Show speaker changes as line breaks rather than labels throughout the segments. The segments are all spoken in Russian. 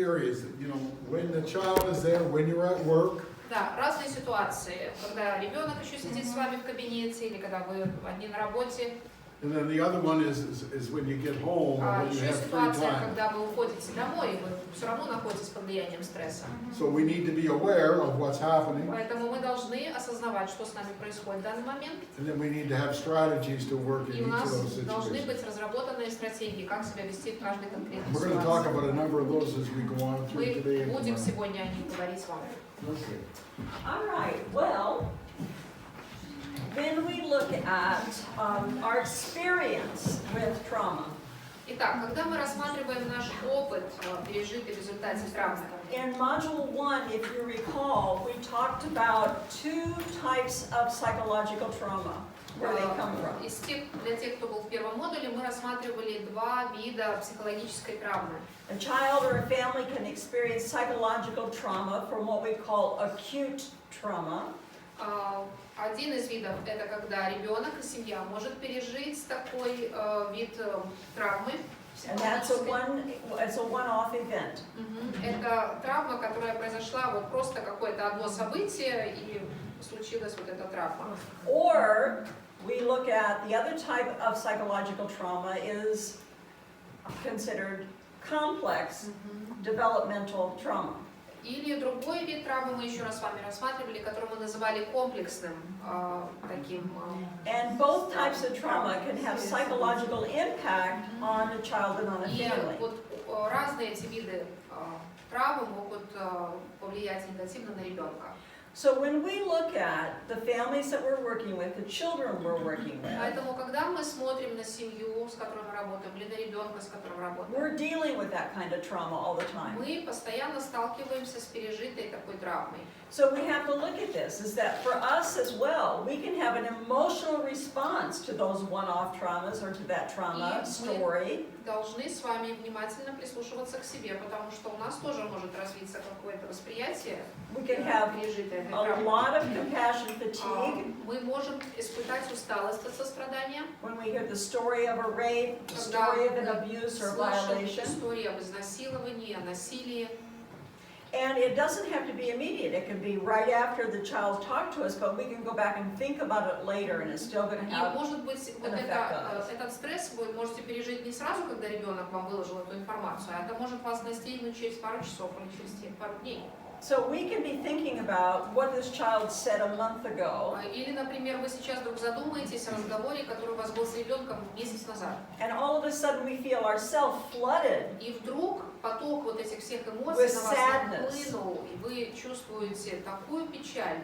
areas, you know, when the child is there, when you're at work.
Да, разные ситуации, когда ребенок еще сидит с вами в кабинете, или когда вы одни на работе.
And then the other one is when you get home, or when you
Еще
have free
ситуация,
time.
когда вы уходите домой, и вы все равно находитесь под влиянием стресса.
So we need to be aware of what's happening.
Поэтому мы должны осознавать, что с нами происходит в данный момент.
And then we need to have strategies to work in
И у
each of
нас
those
должны
situations.
быть разработанные стратегии, как себя вести в каждой конкретной
We're going to talk
ситуации.
about a number of those as we go on through today
Мы
and
будем
tomorrow.
сегодня о них говорить с вами.
Okay.
All right, well, when we look at our experience with trauma,
Итак, когда мы рассматриваем наш опыт, пережитый в результате травмы,
in Module 1, if you recall, we talked about two types of psychological trauma, where they come from.
для тех, кто был в первом модуле, мы рассматривали два вида психологической травмы.
A child or a family can experience psychological trauma from what we call acute trauma.
Один из видов – это когда ребенок и семья может пережить такой вид травмы.
And that's a one-off event.
Это травма, которая произошла вот просто какое-то одно событие, и случилась вот эта травма.
Or we look at the other type of psychological trauma is considered complex developmental trauma.
Или другой вид травмы мы еще раз с вами рассматривали, который мы называли комплексным таким.
And both types of trauma can have psychological impact on a child and on a
И
family.
вот разные эти виды травмы могут повлиять негативно на ребенка.
So when we look at the families that we're working with, the children we're working with,
Поэтому, когда мы смотрим на семью, с которой мы работаем, или на ребенка, с которым работаем,
we're dealing with that kind of trauma all the time.
мы постоянно сталкиваемся с пережитой такой травмой.
So we have to look at this, is that for us as well, we can have an emotional response to those one-off traumas or to that trauma story.
Должны с вами внимательно прислушиваться к себе, потому что у нас тоже может развиться какое-то восприятие
We can have
пережитой этой
a
травмы.
lot of compassion fatigue
Мы можем испытать усталость от сострадания,
when we hear the story of a rape, the story of an abuse or
слышим
violation.
истории об изнасиловании, о насилии.
And it doesn't have to be immediate. It can be right after the child talked to us, but we can go back and think about it later, and it's still going to
И,
have
может быть, вот
an effect on us.
этот стресс вы можете пережить не сразу, когда ребенок вам выложил эту информацию, а это может вас настигнуть через пару часов или через пару дней.
So we can be thinking about what this child said a month ago,
Или, например, вы сейчас вдруг задумаетесь о разговоре, который у вас был с ребенком месяц назад.
and all of a sudden we feel ourselves flooded
И вдруг поток вот этих всех
with
эмоций на вас
sadness,
нахлынул, и вы чувствуете такую печаль,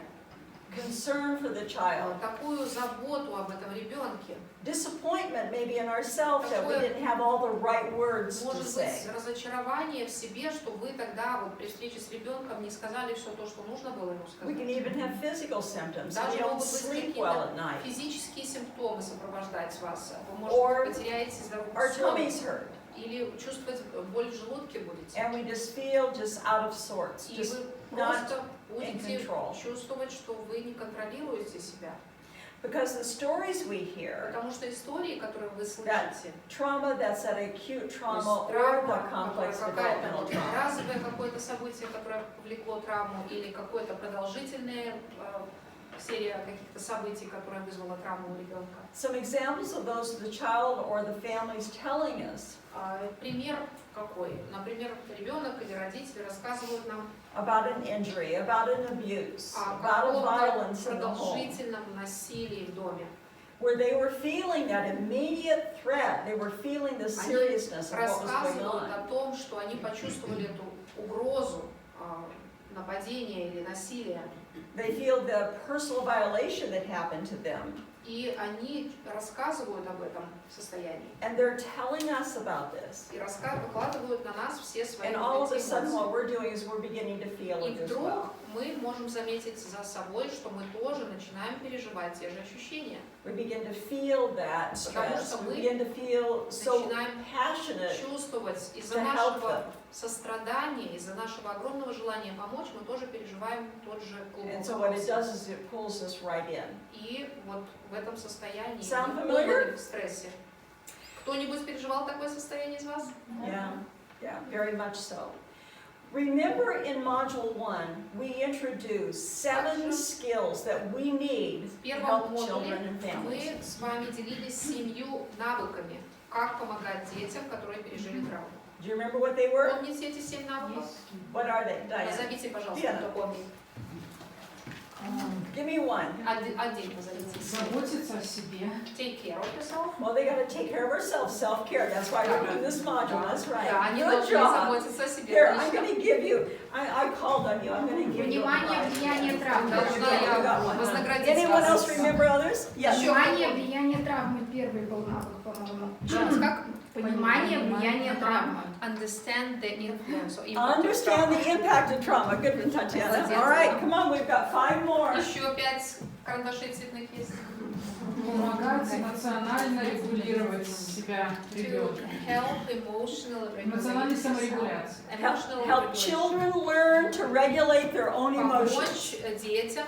concern for the child,
такую заботу об этом ребенке.
disappointment maybe in ourselves that we didn't have all the right words to
Может
say.
быть, разочарование в себе, что вы тогда вот при встрече с ребенком не сказали все то, что нужно было ему
We can
сказать.
even have physical symptoms. We
Даже
don't
могут быть
sleep well at
какие-то
night.
физические симптомы сопровождать вас. Вы,
Or
может, потеряете здоровье
Our tummies hurt,
или чувствовать боль в желудке будете.
and we just feel just out of sorts,
И
just
вы
not
просто будете
control.
чувствовать, что вы не контролируете себя.
because the stories we hear,
Потому что истории, которые вы
that
слышите,
trauma that's that acute
то есть
trauma or
травма,
the complex
которая какая-то
developmental
вот
trauma.
разовое какое-то событие, которое повлекло травму, или какое-то продолжительное серия каких-то событий, которая вызвала травму у ребенка.
Some examples of those the child or the family's telling us
Пример какой? Например, ребенок или родители рассказывают нам
about an injury, about an abuse,
о
about a
каком-то
violence in the home,
продолжительном насилии в доме.
where they were feeling that immediate threat, they were feeling the
Они
seriousness of what was going
рассказывают
on.
о том, что они почувствовали эту угрозу нападения или насилия.
They feel the personal violation that happened to them,
И они рассказывают об этом состоянии.
and they're telling us about this.
И выкладывают на нас все свои
And all of a
эти
sudden, what
эмоции.
we're doing is we're beginning to feel
И
it as
вдруг
well.
мы можем заметить за собой, что мы тоже начинаем переживать те же ощущения.
We begin to feel that stress. We begin to feel so
Начинаем
passionate
чувствовать из-за
to help
нашего
them.
сострадания, из-за нашего огромного желания помочь, мы тоже переживаем тот же
And so
глубокий
what it
вопрос.
does is it pulls us right in.
И вот в этом состоянии,
Sound
мы
familiar?
в стрессе. Кто-нибудь переживал такое состояние из вас?
Yeah, very much so. Remember in Module 1, we introduced 7 skills that we need
В
to
первом
help
модуле
children and families.
мы с вами делились 7 навыками, как помогать детям, которые пережили травму.
Do you remember what they were?
Помните эти 7 навыков?
What are they, Diane?
Назовите, пожалуйста,
Диана.
кто помнит.
Give me one.
Один назовите.
Заботиться о себе.
Take care of yourself.
Well, they gotta take care of ourselves, self-care. That's why we're doing this module, that's right.
Да, они
Good
должны
job.
заботиться о себе.
Here, I'm
Отлично.
gonna give you, I called on you, I'm gonna give you a
Внимание,
prize.
влияние травмы.
Должна
You got
я
one.
вознаградить
Anyone
вас.
else remember others? Yes.
Еще
Понимание, влияние травмы. Первый был навык, по-моему.
Еще раз, как?
Понимание, влияние травмы.
Understand the influence or impact of
Understand the
trauma.
impact of trauma. Good, Tatiana. All right, come on, we've got 5 more.
Еще 5 карандашей цветных есть.
Помогать эмоционально регулировать себя
To
ребенка.
help emotional
Эмоциональной
regulation.
саморегуляции.
Emotional
Help
regulation.
children learn to regulate their own emotions.
Помочь детям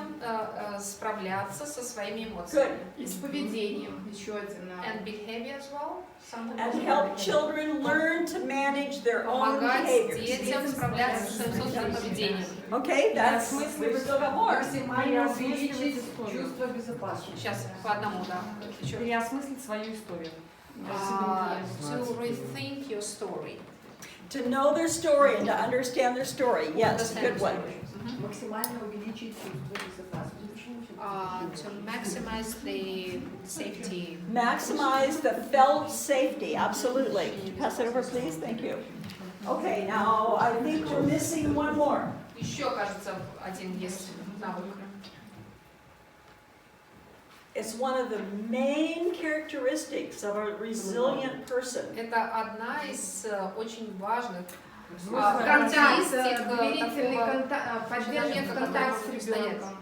справляться со своими
Good.
эмоциями.
И с поведением. Еще один навык.
And behavior as well.
And help children learn to manage their own
Помогать
behaviors.
детям справляться со своим собственным поведением.
Okay, that's,
смысле
we've still got more.
Максимально увеличить чувство безопасности.
Сейчас по одному, да. Еще.
Переосмыслить свою историю.
To rethink your story.
To know their story and to understand their story. Yes,
Understand
good one.
your story.
Максимально увеличить чувство безопасности.
To maximize the safety.
Maximize the felt safety, absolutely. Could you pass it over, please? Thank you. Okay, now I think we're missing one more.
Еще, кажется, один есть навык.
It's one of the main characteristics of a resilient person.
Это одна из очень важных
Контакт,
характеристик
доверительный
такого
контакт, поддерживать контакт с ребенком.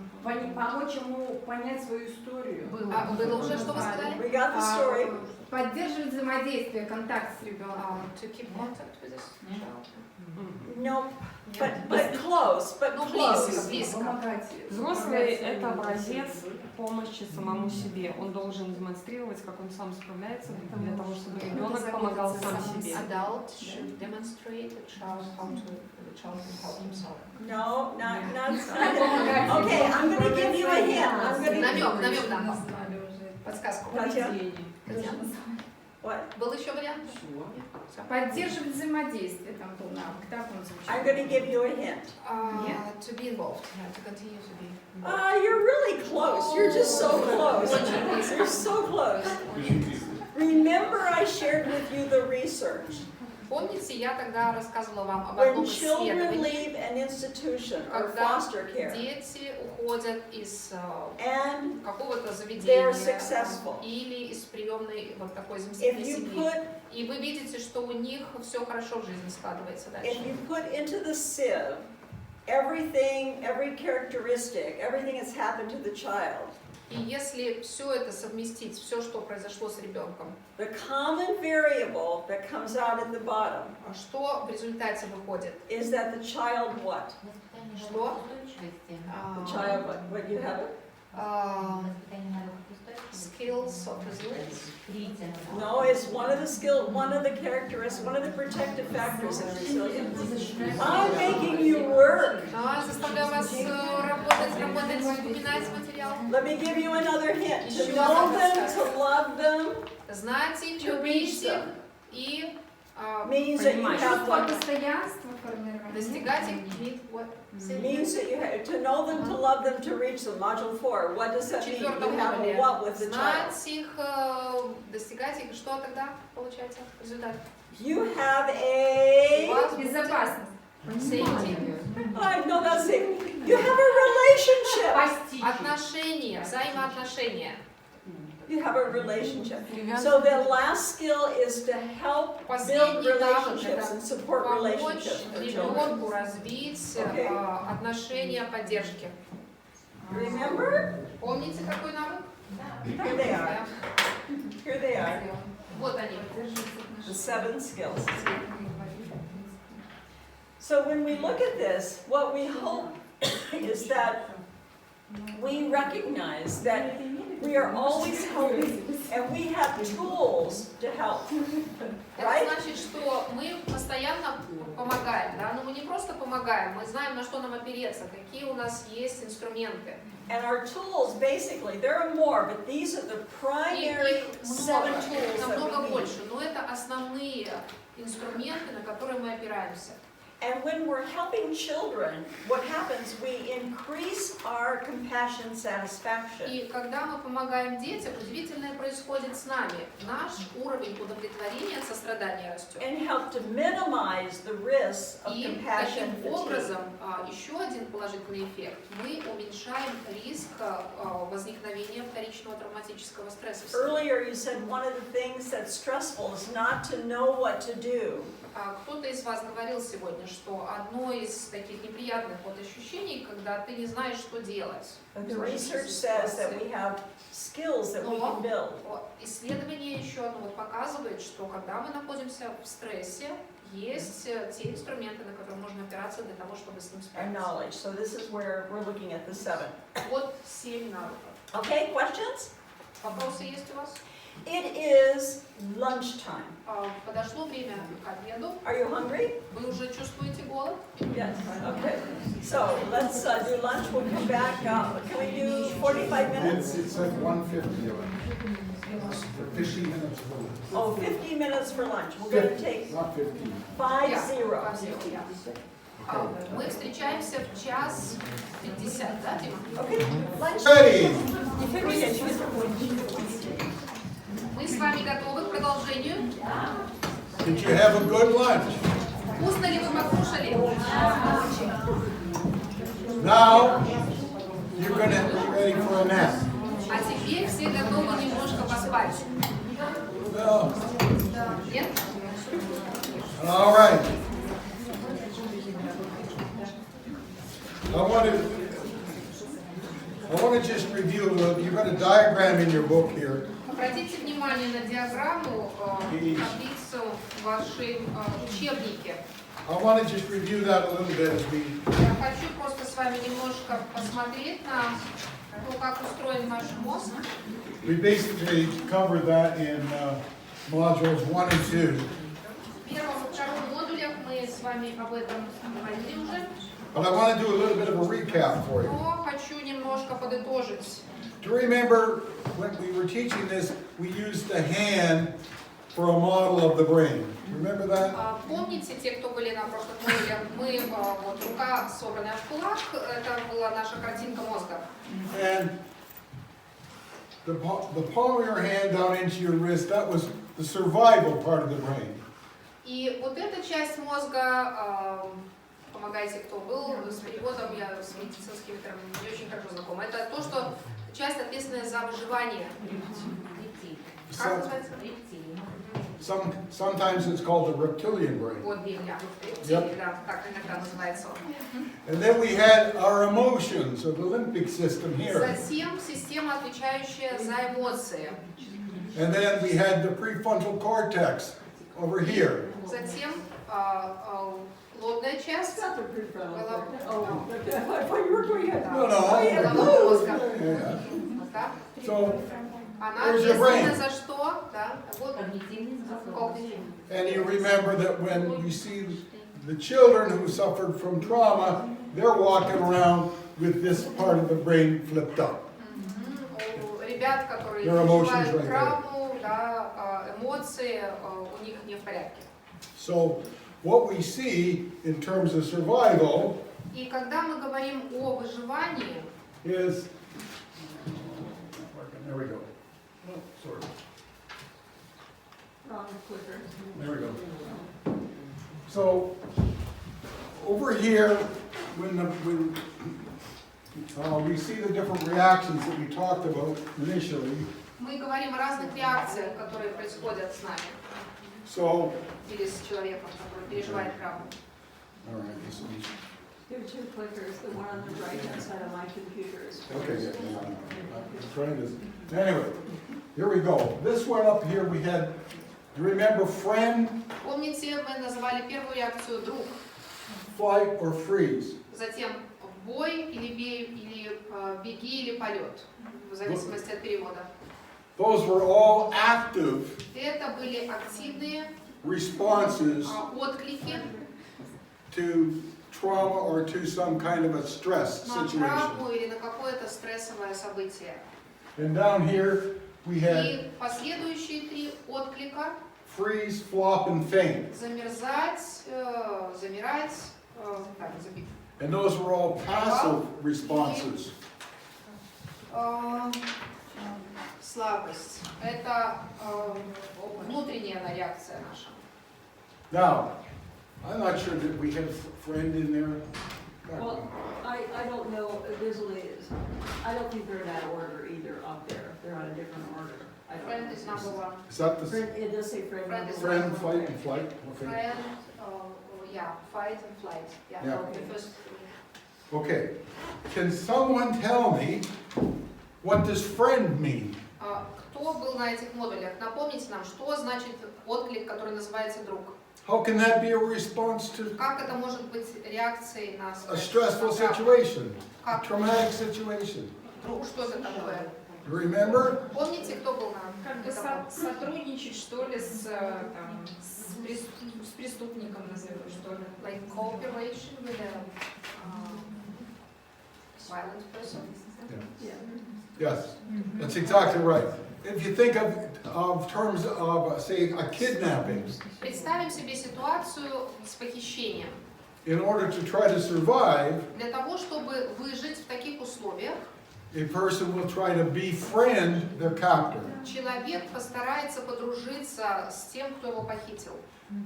Помочь ему понять свою историю.
Было уже, что вы сказали?
We got the story.
Поддерживать взаимодействие, контакт с ребенком.
To keep contact with this child.
No, but close, but
Ну,
close.
близко.
Помогать.
Взрослый – это образец помощи самому себе. Он должен демонстрировать, как он сам справляется, для того, чтобы ребенок помогал сам себе.
Adult should demonstrate the child how to the child can help himself.
No, not. Okay, I'm going to give you a hint. I'm going to.
Намек дам. Подсказку.
Татьяна? What?
Был еще вариант?
Поддерживать взаимодействие, там был навык, так он
I'm
звучит.
going to give you a hint.
To be involved, to continue to be involved.
You're really close. You're just so close. You're so close. Remember, I shared with you the research.
Помните, я тогда рассказывала вам об
When
одном
children
исследовании,
leave an institution or
когда
foster care
дети уходят из
and
какого-то
they're
заведения
successful,
или из приемной вот такой
if
заместительной
you
семьи,
put
и вы видите, что у них все хорошо в жизни складывается
if
дальше.
you put into the sieve everything, every characteristic, everything that's happened to the child,
И если все это совместить, все, что произошло с ребенком,
the common variable that comes out at the bottom
что в результате выходит?
is that the child what?
Что?
The child what? What you have it?
Skills of resilience.
No, it's one of the skill, one of the characteristics, one of the protective factors of resilience. I'm making you work.
Заставляю вас работать, вспоминать материал.
Let me give you another hint. To know them, to love them,
Знать их, любить их и
means that you have
Чувство
what?
постоянства формирования.
достигать их. What?
Means that you have to know them, to love them, to reach them. Module 4. What does that mean? You have a what with the child?
Знать их, достигать их, что тогда получается результат?
You have
У
a.
вас будет
Безопасность.
safety.
I know that's it. You have a relationship.
Отношения, взаимоотношения.
You have a relationship. So the last skill is to help build
Последний навык
relationships and
это
support
помочь
relationships for children.
ребенку развить
Okay.
отношения поддержки.
Remember?
Помните какой навык?
Here they are.
Да.
Here they are.
Вот они.
The 7 skills. So when we look at this, what we hope is that we recognize that We are always helping, and we have tools to help.
Это
Right?
значит, что мы постоянно помогаем, да? Но мы не просто помогаем, мы знаем, на что нам опереться, какие у нас есть инструменты.
And our tools, basically, there are more, but these are the
И
primary
их
7
много,
tools that
намного
we need.
больше, но это основные инструменты, на которые мы опираемся.
And when we're helping children, what happens, we increase our compassion satisfaction.
И когда мы помогаем детям, удивительное происходит с нами. Наш уровень удовлетворения от сострадания растет.
And help to minimize the risks of
И
compassion
таким
fatigue.
образом, еще один положительный эффект, мы уменьшаем риск возникновения вторичного травматического стресса. в семье.
Earlier you said one of the things that's stressful is not to know what to do.
Кто-то из вас говорил сегодня, что одно из таких неприятных ощущений, когда ты не знаешь, что делать.
But the research says that we have skills that we can build.
Исследование еще одно показывает, что когда мы находимся в стрессе, есть те инструменты, на которые можно опираться для того, чтобы с ним
And
справиться.
knowledge. So this is where we're looking at the 7.
Вот 7 навыков.
Okay, questions?
Вопросы есть у вас?
It is lunchtime.
Подошло время к обеду.
Are you hungry?
Вы уже чувствуете голод?
Yes. Okay. So let's do lunch. We'll come back. Can we do 45 minutes?
It said 150. 15 minutes for lunch.
Oh, 15 minutes for lunch. We're going to take
Not 15.
5-0.
Мы встречаемся в 1:50, да, Дима?
Okay. Lunch.
Ready?
Мы с вами готовы к продолжению.
Did you have a good lunch?
Вкусно ли вы покушали?
Now, you're going to be ready for a nap.
А теперь все готовы немножко поспать.
No.
Нет?
All right. I want to just review, you've got a diagram in your book here.
Обратите внимание на диаграмму, таблицу в вашем учебнике.
I want to just review that a little bit as we
Я хочу просто с вами немножко посмотреть на то, как устроен ваш мозг.
We basically covered that in modules 1 and 2.
В первом и втором модулях мы с вами об этом говорили уже,
But I want to do a little bit of a recap for you.
но хочу немножко подытожить.
Do you remember when we were teaching this, we used the hand for a model of the brain? Remember that?
Помните, те, кто были на прошлых модулях, мы, вот рука, собранная в кулак, это была наша картинка мозга.
And the palm of your hand down into your wrist, that was the survival part of the brain.
И вот эта часть мозга, помогайте, кто был, с переводом, я с медицинскими терминами не очень хорошо знакома, это то, что часть ответственная за выживание. Как называется?
Sometimes it's called the reptilian brain.
Вот, рептилии, да, так иногда называется он.
And then we had our emotions, or the limbic system here.
Затем система, отвечающая за эмоции.
And then we had the prefrontal cortex over here.
Затем лобная часть. Головного мозга.
Yeah.
Да?
So,
Она
Where's your
ответственна
brain?
за что? Да. Вот когнитивный.
and you remember that when you see the children who suffered from trauma, they're walking around with this part of the brain flipped up.
У ребят, которые
Your emotions
переживают
right there.
травму, да, эмоции у них не в порядке.
So, what we see in terms of survival
И когда мы говорим о выживании,
is, there we go. Oh, sorry. There we go. So, over here, when we see the different reactions that we talked about initially.
мы говорим о разных реакциях, которые происходят с нами
So,
или с человеком, который переживает травму.
all right, this is,
There are two clickers, the one on the right-hand side of my computer is.
okay, yeah, I'm trying to, anyway, here we go. This one up here we had, you remember friend,
Помните, мы называли первую реакцию друг,
flight, or freeze?
затем бой или беги или полет, в зависимости от перевода.
Those were all active
Это были активные
responses
отклики
to trauma or to some kind of a stress
на
situation.
травму или на какое-то стрессовое событие.
And down here we had
И последующие 3 отклика:
freeze, flop, and faint.
замерзать, замирать,
And those were all passive responses.
слабость. Это внутренняя реакция наша.
Now, I'm not sure that we have a friend in there.
Well, I don't know, visually, I don't think they're in that order either up there. They're on a different order. I don't
Friend
know.
is number 1.
Is that the
Friend, it does say friend.
Friend
number
is
one.
friend, fight, and flight? Okay.
Friend, yeah, fight and flight. Yeah,
Yeah.
the first 3.
Okay. Can someone tell me what does friend mean?
Кто был на этих модулях? Напомните нам, что значит отклик, который называется друг?
How can that be a response to
Как это может быть реакцией на
a stressful situation, a
Как?
traumatic situation?
Друг, что это такое?
You remember?
Помните, кто был на
Как бы
этом?
сотрудничать, что ли, с преступником, назовем, что ли.
Like cooperation with a violent person?
Yeah.
Yes, that's exactly right. If you think of terms of, say, a kidnapping,
Представим себе ситуацию с похищением.
in order to try to survive,
Для того, чтобы выжить в таких условиях,
a person will try to befriend their captor.
человек постарается подружиться с тем, кто его похитил.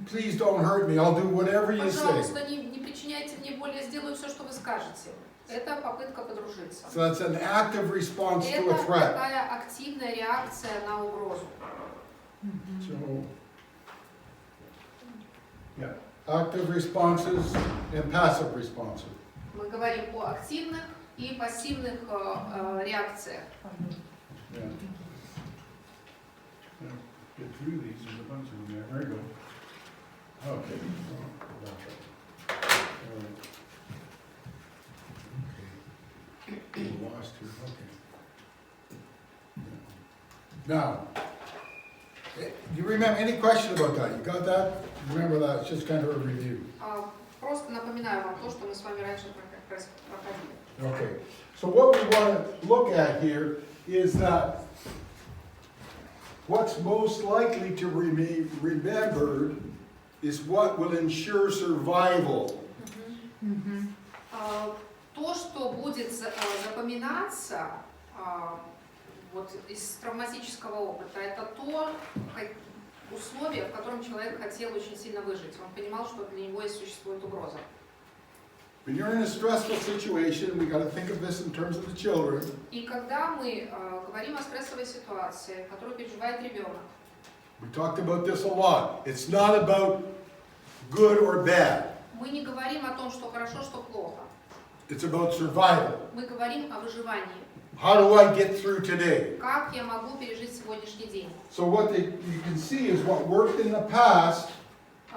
Please don't hurt me, I'll do whatever you say.
Пожалуйста, не причиняйте мне боли, я сделаю все, что вы скажете. Это попытка подружиться.
So that's an active response to a
Это
threat.
такая активная реакция на угрозу.
So, yeah, active responses and passive responses.
Мы говорим о активных и пассивных реакциях.
Yeah. Yeah, get through these, there's a bunch of them there, there you go. Okay. That's right. All right. Okay. We lost here, okay. Now, you remember, any question about that? You got that? Remember that, it's just kind of a review.
Просто напоминаю вам то, что мы с вами раньше как раз проходили.
Okay, so what we want to look at here is that what's most likely to be remembered is what will ensure survival.
То, что будет запоминаться вот из травматического опыта, это то условие, в котором человек хотел очень сильно выжить. Он понимал, что для него существует угроза.
When you're in a stressful situation, we got to think of this in terms of the children.
И когда мы говорим о стрессовой ситуации, которую переживает ребенок,
We talked about this a lot. It's not about good or bad.
мы не говорим о том, что хорошо, что плохо.
It's about survival.
Мы говорим о выживании.
How do I get through today?
Как я могу пережить сегодняшний день?
So what you can see is what worked in the past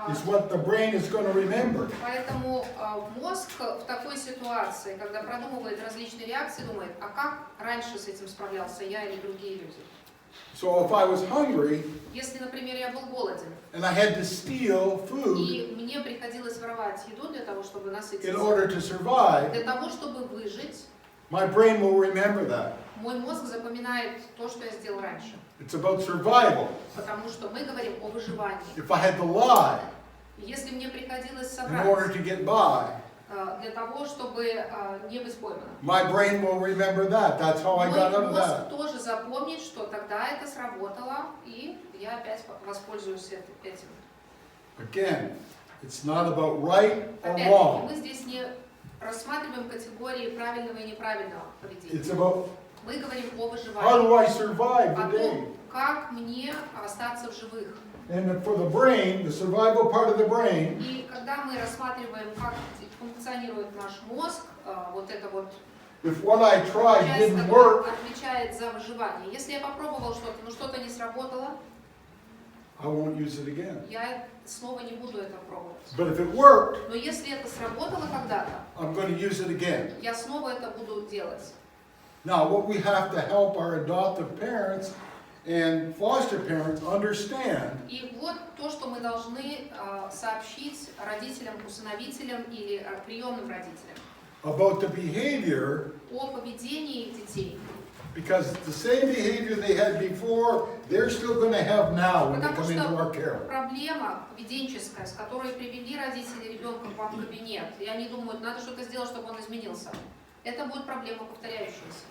is what the brain is going to remember.
Поэтому мозг в такой ситуации, когда продумывает различные реакции, думает, а как раньше с этим справлялся я или другие люди?
So if I was hungry
Если, например, я был голоден,
and I had to steal food
и мне приходилось воровать еду для того, чтобы
in
насытиться,
order to survive,
для того, чтобы выжить,
my brain will remember that.
мой мозг запоминает то, что я сделал раньше.
It's about survival.
Потому что мы говорим о выживании.
If I had to lie
Если мне приходилось
in order
соврать
to get by,
для того, чтобы не быть пойманным,
my brain will remember that. That's how I
мой
got out of
мозг
that.
тоже запомнит, что тогда это сработало, и я опять воспользуюсь этим.
Again, it's not about right or
Опять-таки,
wrong.
мы здесь не рассматриваем категории правильного и неправильного поведения.
It's about
Мы говорим о
how
выживании,
do I survive
о
today?
том, как мне остаться в живых.
And for the brain, the survival part of the brain,
И когда мы рассматриваем, как функционирует наш мозг, вот это вот
if what I tried
часть,
didn't
которая
work,
отвечает за выживание. Если я попробовал что-то, но что-то не сработало,
I won't use it again.
я снова не буду это пробовать.
But if it worked,
Но если это сработало когда-то,
I'm going going to use it again.
Я снова это буду делать.
Now, what we have to help our adoptive parents and foster parents understand
И вот то, что мы должны сообщить родителям, усыновителям или приемным родителям
about the behavior,
о поведении детей.
because the same behavior they had before, they're still going to have now when they
Потому
come into our
что
care.
проблема поведенческая, с которой привели родители ребенка к вам в кабинет, и они думают, надо что-то сделать, чтобы он изменился, это будет проблема повторяющаяся.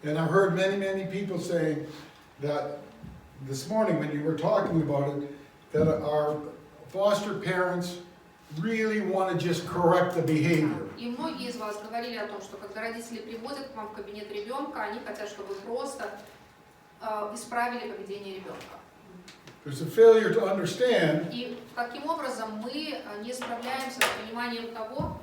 And I've heard many people saying that this morning when you were talking about it, that our foster parents really want to just correct the behavior.
И многие из вас говорили о том, что когда родители приводят к вам в кабинет ребенка, они хотят, чтобы вы просто исправили поведение ребенка.
There's a failure to understand
И таким образом мы не справляемся с пониманием того,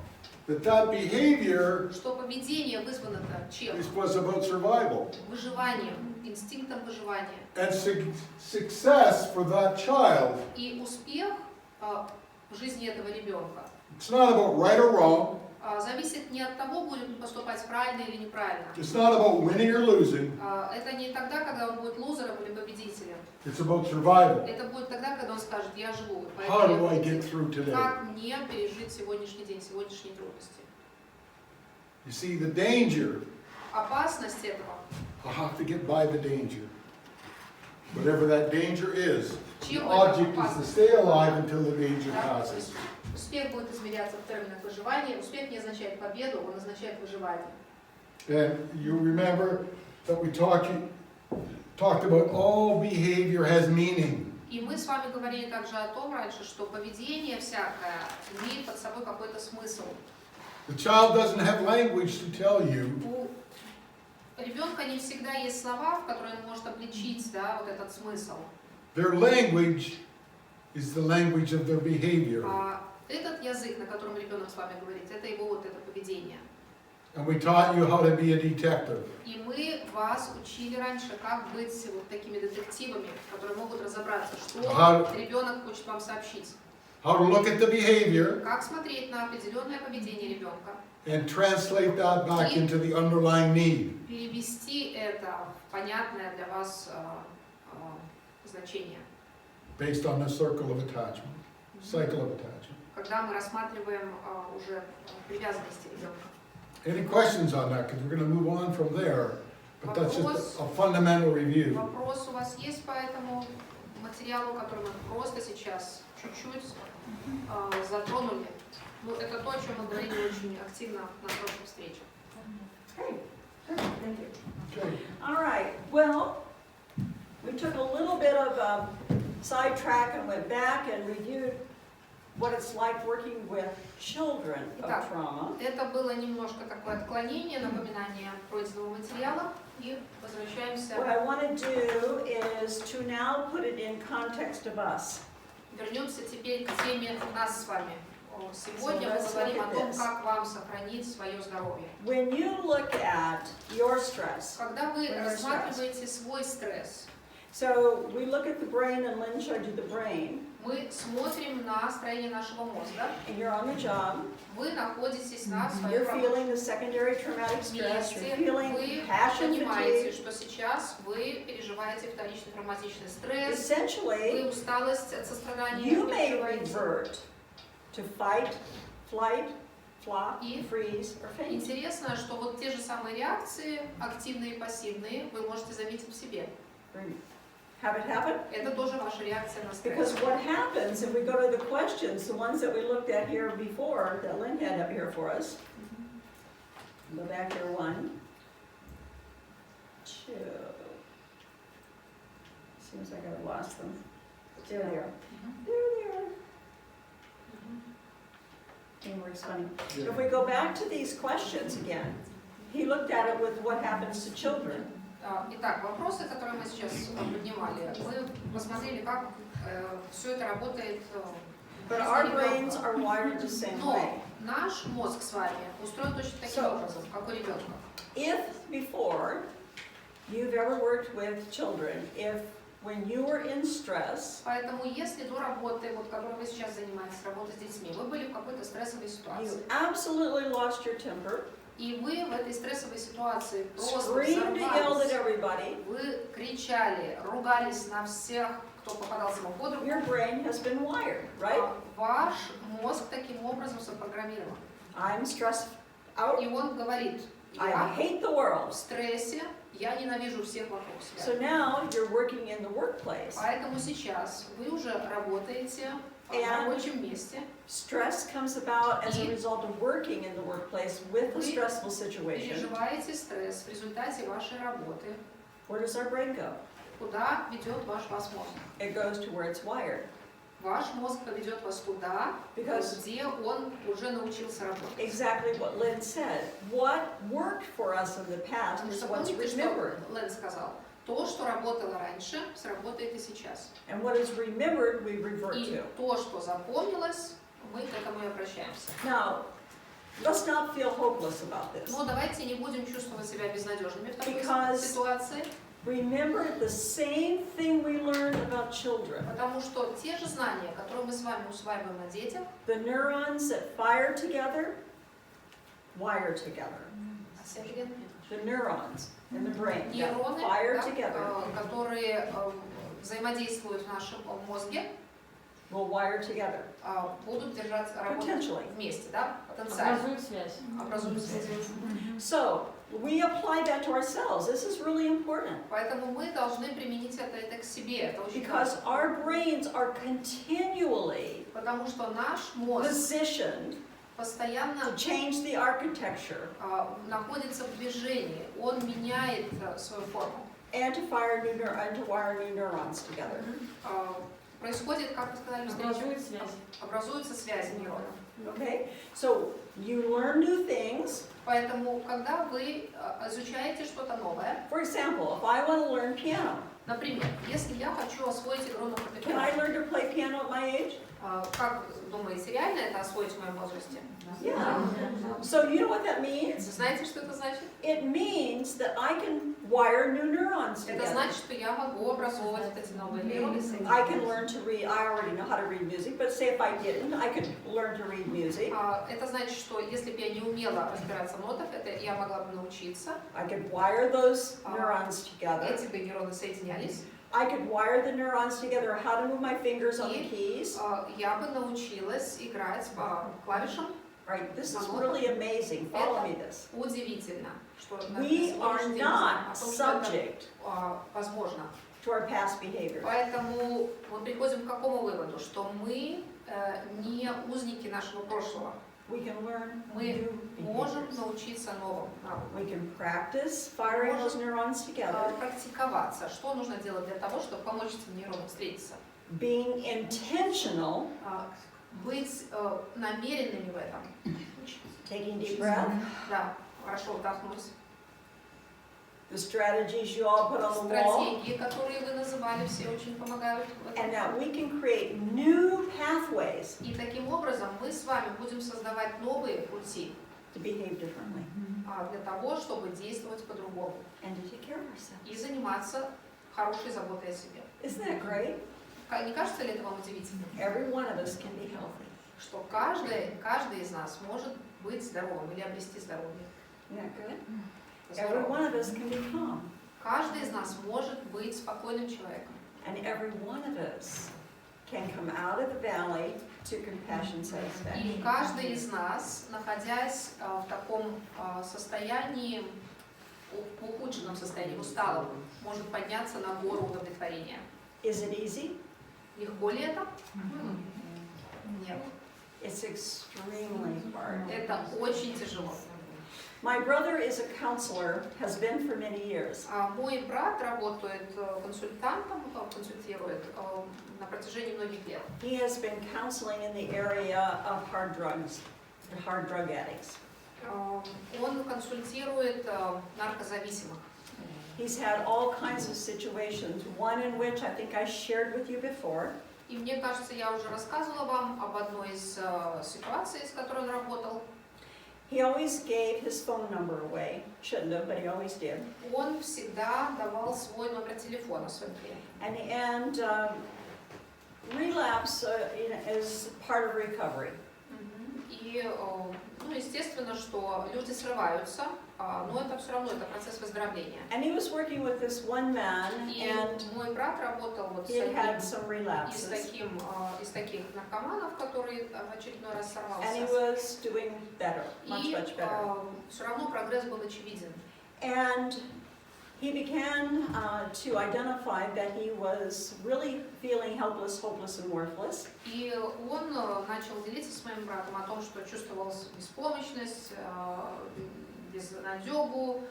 that behavior
что поведение вызвано-то чем?
was about survival.
Выживанием, инстинктом выживания.
And success for that child,
И успех в жизни этого ребенка
it's not about right or wrong,
зависит не от того, будет он поступать правильно или неправильно.
it's not about winning or losing,
Это не тогда, когда он будет лузером или победителем.
it's about survival.
Это будет тогда, когда он скажет, я живу,
How do I
поэтому
get through today?
как мне пережить сегодняшний день, сегодняшние трудности.
You see, the danger,
Опасность этого,
I have to get by the danger. Whatever that danger is, the
чем
object is to stay alive until the danger
Да, то
passes.
есть успех будет измеряться в терминах выживания. Успех не означает победу, он означает выживание.
And you remember that we talked about all behavior has meaning.
И мы с вами говорили также о том раньше, что поведение всякое имеет под собой какой-то смысл.
The child doesn't have language to tell you
У ребенка не всегда есть слова, в которые он может обличить, да, вот этот смысл.
their language is the language of their behavior.
Этот язык, на котором ребенок с вами говорит, это его вот это поведение.
And we taught you how to be a detective.
И мы вас учили раньше, как быть вот такими детективами, которые могут разобраться, что ребенок хочет вам сообщить.
How to look at the behavior
Как смотреть на определенное поведение ребенка,
and translate that back into the underlying need.
перевести это в понятное для вас значение.
Based on the circle of attachment, cycle of attachment.
Когда мы рассматриваем уже привязанности ребенка.
Any questions on that? Because we're going to move on from there. But that's just a fundamental review.
Вопрос у вас есть по этому материалу, который мы просто сейчас чуть-чуть затронули? Ну, это то, о чем мы говорили очень активно на прошлой встрече.
Okay, good, thank you.
Okay.
All right, well, we took a little bit of a sidetrack and went back and reviewed what it's like working with children of
Итак,
trauma.
это было немножко такое отклонение, напоминание пройденного материала. И возвращаемся.
What I want to do is to now put it in context of us.
Вернемся теперь к теме нас с вами. Сегодня мы говорим о том, как вам сохранить свое здоровье.
When you look at your stress,
Когда вы рассматриваете свой стресс,
so we look at the brain, and Lynn showed you the brain,
мы смотрим на строение нашего мозга.
and you're on the job,
Вы находитесь на
you're
своем
feeling the secondary traumatic stress,
месте.
you're feeling
Вы
passion
понимаете,
fatigue.
что сейчас вы переживаете вторичный травматичный стресс,
Essentially,
вы усталость от сострадания
you may
переживаете.
revert to fight, flight, flop,
И
freeze, or faint.
интересно, что вот те же самые реакции, активные и пассивные, вы можете заметить в себе.
Have it happen?
Это тоже ваша реакция на
Because
стресс.
what happens if we go to the questions, the ones that we looked at here before, that Lynn had up here for us. Go back here, 1, 2. Seems like I've lost them. There they are. There they are. Teamwork's funny. If we go back to these questions again, he looked at it with what happens to children.
Итак, вопросы, которые мы сейчас поднимали, мы посмотрели, как все это работает в
But
жизни
our
ребенка.
brains are wired the same way.
Но наш мозг с вами устроен точно таким образом, как у ребенка.
If before you've ever worked with children, if when you were in stress,
Поэтому если до работы, вот которой вы сейчас занимаетесь, работы с детьми, вы были в какой-то стрессовой
you
ситуации,
absolutely lost your temper,
и вы в этой стрессовой ситуации просто
screamed and yelled at
взорвались,
everybody,
вы кричали, ругались на всех, кто попадался вам под руку,
your brain has been wired, right?
ваш мозг таким образом запрограммирован.
I'm stressed out,
И он говорит,
I
я
hate the
в
world.
стрессе, я ненавижу всех вокруг себя.
So now you're working in the workplace.
Поэтому сейчас вы уже работаете в
And
рабочем месте,
stress comes about as a result of working in the workplace with a stressful situation.
переживаете стресс в результате вашей работы.
Where does our brain go?
Куда ведет ваш мозг?
It goes to where it's wired.
Ваш мозг поведет вас туда,
Because
где он уже научился работать.
exactly what Lynn said. What worked for us in the past
Потому
is
что
what's
помните, что
remembered.
Лэн сказал? То, что работало раньше, сработает и сейчас.
And what is remembered, we revert
И
to.
то, что запомнилось, мы к этому и обращаемся.
Now, let's not feel hopeless about this.
Но давайте не будем чувствовать себя безнадежными в такой
Because
ситуации,
remember the same thing we learned about children.
потому что те же знания, которые мы с вами усваиваем о детях,
The neurons that fire together, wire together. The neurons in the brain that
нейроны,
fire
да,
together
которые взаимодействуют в нашем мозге,
will wire together.
будут держаться, работать
Potentially.
вместе, да, потенциально,
Образует связь.
образуют связь.
So we apply that to ourselves. This is really important
Поэтому мы должны применить это к себе, это очень
because
важно.
our brains are continually
Потому что наш мозг
positioned
постоянно
to change the architecture
находится в движении, он меняет свою форму.
and to and to wire new neurons together.
Происходит, как вы сказали,
Образует связь.
образуются связи нейронов.
Okay? So you learn new things.
Поэтому, когда вы изучаете что-то новое,
For example, if I want to learn piano,
например, если я хочу освоить игру на
can I
фортепиано,
learn to play piano at my age?
как думаете, реально это освоить в моем возрасте?
Yeah. So you know what that means?
Знаете, что это значит?
It means that I can wire new neurons
Это
together.
значит, что я могу образовывать вот эти новые нейроны.
I can learn to read, I already know how to read music, but say if I didn't, I could learn to read music.
Это значит, что если бы я не умела разбираться в нотах, это я могла бы научиться.
I could wire those neurons together.
Эти бы нейроны соединялись.
I could wire the neurons together how to move my fingers on the keys.
Я бы научилась играть по клавишам.
Right, this is really amazing. Follow me this.
Удивительно, что на
We
сегодняшний
are
день мы знаем
not
о том, что это,
subject
возможно.
to our past behaviors.
Поэтому мы приходим к какому выводу, что мы не узники нашего прошлого.
We can learn
Мы
new
можем
behaviors.
научиться новым навыкам.
We can practice firing those neurons together,
Практиковаться. Что нужно делать для того, чтобы помочь этим нейронам встретиться?
being intentional,
Быть намеренными в этом.
taking deep breath,
Да, хорошо вдохнуть.
the strategies you all put on the wall,
Стратегии, которые вы называли, все очень помогают в этом.
and that we can create new pathways
И таким образом мы с вами будем создавать новые пути
to behave differently
для того, чтобы действовать по-другому
and to take care of
и
ourselves.
заниматься хорошей заботой о себе.
Isn't that great?
Не кажется ли это вам удивительным,
Every one of us can be healthy.
что каждый из нас может быть здоровым или обрести здоровье?
Isn't that good?
Здорово.
Every one of us can be calm.
Каждый из нас может быть спокойным человеком.
And every one of us can come out of the valley to compassion
И
satisfaction.
каждый из нас, находясь в таком состоянии, в ухудшенном состоянии, усталом, может подняться на гору удовлетворения.
Is it easy?
Легко ли это? Нет.
It's extremely hard.
Это очень тяжело.
My brother is a counselor, has been for many years.
Мой брат работает консультантом, консультирует на протяжении многих лет.
He has been counseling in the area of hard drugs, hard drug addicts.
Он консультирует наркозависимых.
He's had all kinds of situations, one in which I think I shared with you before.
И мне кажется, я уже рассказывала вам об одной из ситуаций, с которой он работал.
He always gave his phone number away. Shouldn't have, but he always did.
Он всегда давал свой номер телефона своим клиентам.
And relapse is part of recovery.
И, ну, естественно, что люди срываются, но это все равно это процесс выздоровления.
And he was working with this one man,
И
and
мой брат работал вот с
he had had
одним
some relapses.
из таких наркоманов, который в очередной раз
And he
сорвался.
was doing better, much,
И
much better.
все равно прогресс был очевиден.
And he began to identify that he was really feeling helpless, hopeless, and worthless.
И он начал делиться с моим братом о том, что чувствовал беспомощность, безнадегу,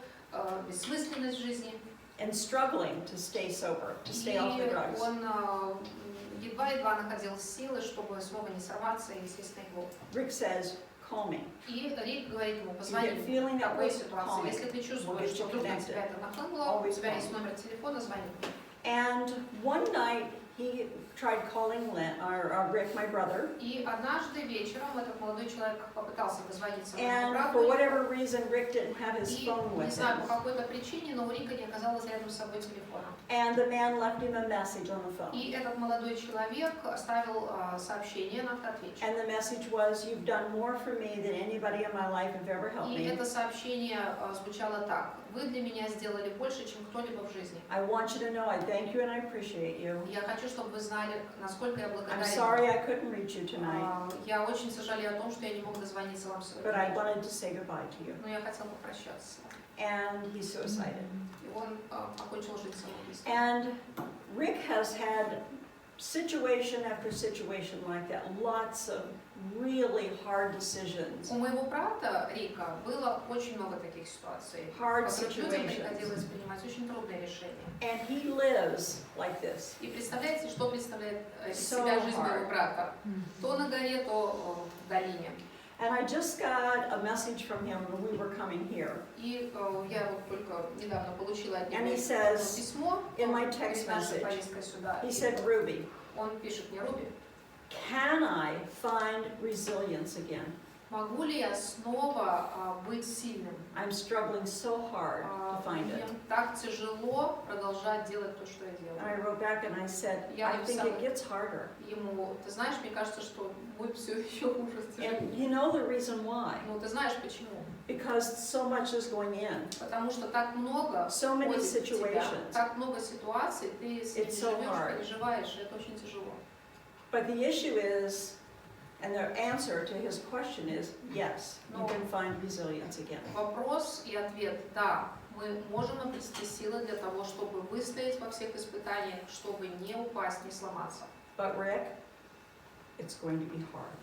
бессмысленность жизни.
And struggling to stay sober, to stay
И
off the drugs.
он едва-едва находил силы, чтобы снова не сорваться и сесть на иглу.
Rick says, call me.
И Рик говорит ему,
You
позвони
get
в
feeling that
такой
way,
ситуации.
call me.
Если ты
We'll
чувствуешь,
get
что
you
трудно
connected.
тебя это нахлынуло, у
Always
тебя
call
есть
me.
номер телефона, звони.
And one night he tried calling Rick, my brother,
И однажды вечером этот молодой человек попытался дозвониться моему
and
брату.
for whatever reason Rick didn't have his
И
phone
не
with
знаю,
him.
по какой-то причине, но у Рика не оказалось рядом с собой телефона.
And the man left him a message on the phone.
И этот молодой человек оставил сообщение на автоответчик.
And the message was, you've done more for me than anybody in my life have ever helped
И
me.
это сообщение звучало так. Вы для меня сделали больше, чем кто-либо в жизни.
I want you to know I thank you and I appreciate you.
Я хочу, чтобы вы знали, насколько я
I'm
благодарен.
sorry I couldn't reach you tonight,
Я очень сожалею о том, что я не мог дозвониться вам
but I
сегодня.
wanted to say goodbye to you.
Но я хотел попрощаться.
And he suicided.
И он покончил жизнь самоубийством.
And Rick has had situation after situation like that, lots of really hard decisions,
У моего брата Рика было очень много таких ситуаций, в
hard
которых людям
situations.
приходилось принимать очень трудные решения.
And he lives like this.
И представляете, что представляет из
So
себя жизнь
hard.
моего брата? То на горе, то в долине.
And I just got a message from him when we were coming here.
И я вот только недавно получила от него
And he says,
письмо
in my
перед
text
нашей
message,
поездкой сюда.
he
И
said, Ruby,
он пишет мне: Руби,
can I find resilience again?
могу ли я снова быть сильным?
I'm struggling so hard to find
Мне
it.
так тяжело продолжать делать то, что я
And I
делаю.
wrote back and I said, I think it gets harder.
Ему, ты знаешь, мне кажется, что будет все еще хуже.
And you know the reason why?
Ну, ты знаешь почему?
Because so much is going in.
Потому что так много
So many
входит в тебя,
situations.
так много ситуаций, ты с ними
It's so
живешь,
hard.
переживаешь, и это очень тяжело.
But the issue is, and the answer to his question is, yes, you can find resilience again.
Вопрос и ответ: да, мы можем обрести силы для того, чтобы выстоять во всех испытаниях, чтобы не упасть, не сломаться.
But Rick, it's going to be hard.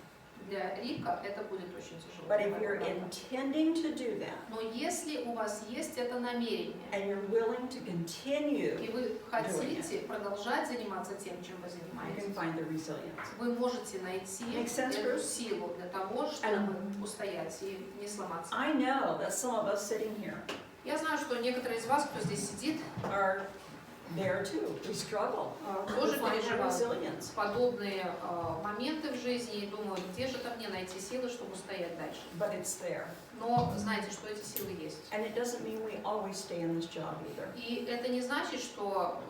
Для Рика это будет очень тяжело.
But if you're intending to do that,
Но если у вас есть это намерение,
and you're willing to continue,
и вы хотите продолжать заниматься тем, чем вы
you can
занимаетесь,
find the resilience.
вы можете найти
Make sense,
эту
Bruce?
силу для того, чтобы устоять и не сломаться.
I know that some of us sitting here
Я знаю, что некоторые из вас, кто здесь сидит,
are there too. We struggle to
тоже
find that
переживают
resilience.
подобные моменты в жизни и думают, где же там мне найти силы, чтобы устоять дальше.
But it's there.
Но знаете, что эти силы есть.
And it doesn't mean we always stay in this job either.
И это не значит, что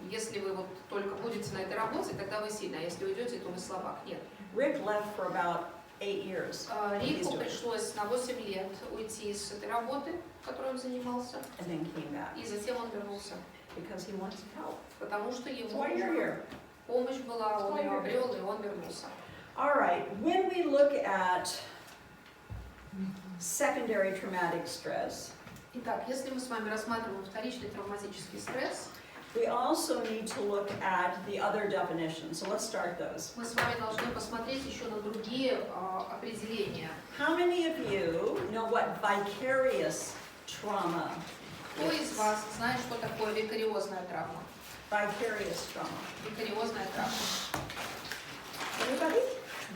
если вы вот только будете на этой работе, тогда вы сильны, а если уйдете, то вы слабак. Нет.
Rick left for about 8 years.
Рику пришлось на 8 лет уйти с этой работы, которой он занимался,
And then came back
и затем он вернулся,
because he wants help.
потому что
That's
ему
why you're here.
помощь была, он ее обрел, и он вернулся.
All right, when we look at secondary traumatic stress,
Итак, если мы с вами рассматриваем вторичный травматический стресс,
we also need to look at the other definitions. So let's start those.
мы с вами должны посмотреть еще на другие определения.
How many of you know what vicarious trauma
Кто из
is?
вас знает, что такое викариозная травма?
Vicarious trauma.
Викариозная травма.
Anybody?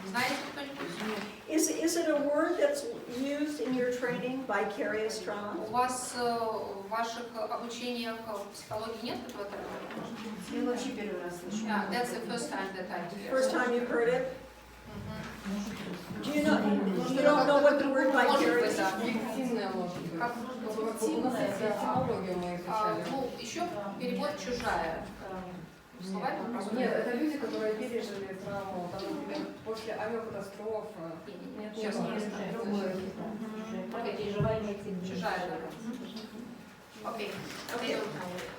Знаете кто-нибудь?
Is it a word that's used in your training, vicarious trauma?
У вас в ваших обучениях психологии нет этого термина?
Я вообще первый раз слышу.
Yeah, that's the first time that I hear.
First time you've heard it?
Мгм.
Do you know, you don't know what the word
Может быть,
vicarious
да,
Эффективная может быть.
Как
У нас этимологию мы изучали.
ну, еще перевод чужая. Словарь просто.
Нет, это люди, которые пережили травму, там, например, после авиакатастроф.
Нет, сейчас не
другое.
чужая, да. Окей.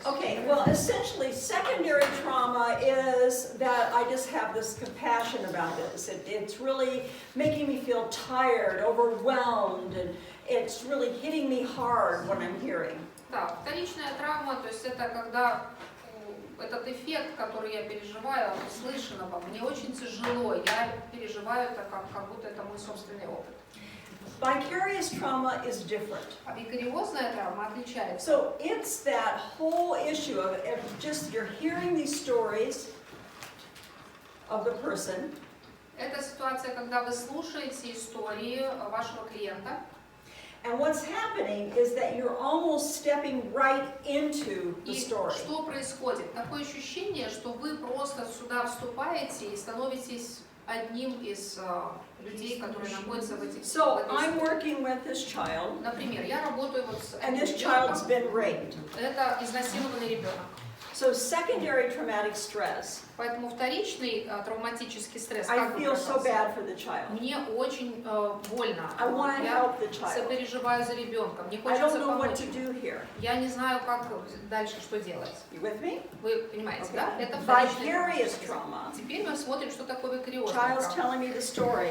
Okay, well, essentially, secondary trauma is that I just have this compassion about this. It's really making me feel tired, overwhelmed, and it's really hitting me hard when I'm hearing.
Да, вторичная травма, то есть это когда этот эффект, который я переживаю, от услышанного, мне очень тяжело, я переживаю это как будто это мой собственный опыт.
Vicarious trauma is different.
А викариозная травма отличается.
So it's that whole issue of just you're hearing these stories of the person,
Это ситуация, когда вы слушаете истории вашего клиента,
and what's happening is that you're almost stepping right into the
и
story.
что происходит? Такое ощущение, что вы просто сюда вступаете и становитесь одним из людей, которые находятся в этих
So
в этой
I'm
истории.
working with this child,
Например, я работаю вот с
and
этим
this child's
ребенком,
been raped.
это изнасилованный ребенок.
So secondary traumatic stress,
Поэтому вторичный травматический стресс,
I
как бы
feel so
проявляется?
bad for the child.
Мне очень больно.
I want to
Я
help the child.
сопереживаю за ребенком. Мне
I don't
хочется
know what
помочь.
to do here.
Я не знаю, как дальше, что делать.
You with me?
Вы понимаете,
Okay.
да? Это вторичный
Vicarious
травматический.
trauma.
Теперь мы смотрим, что такое викариозная
Child's
травма.
telling me the story,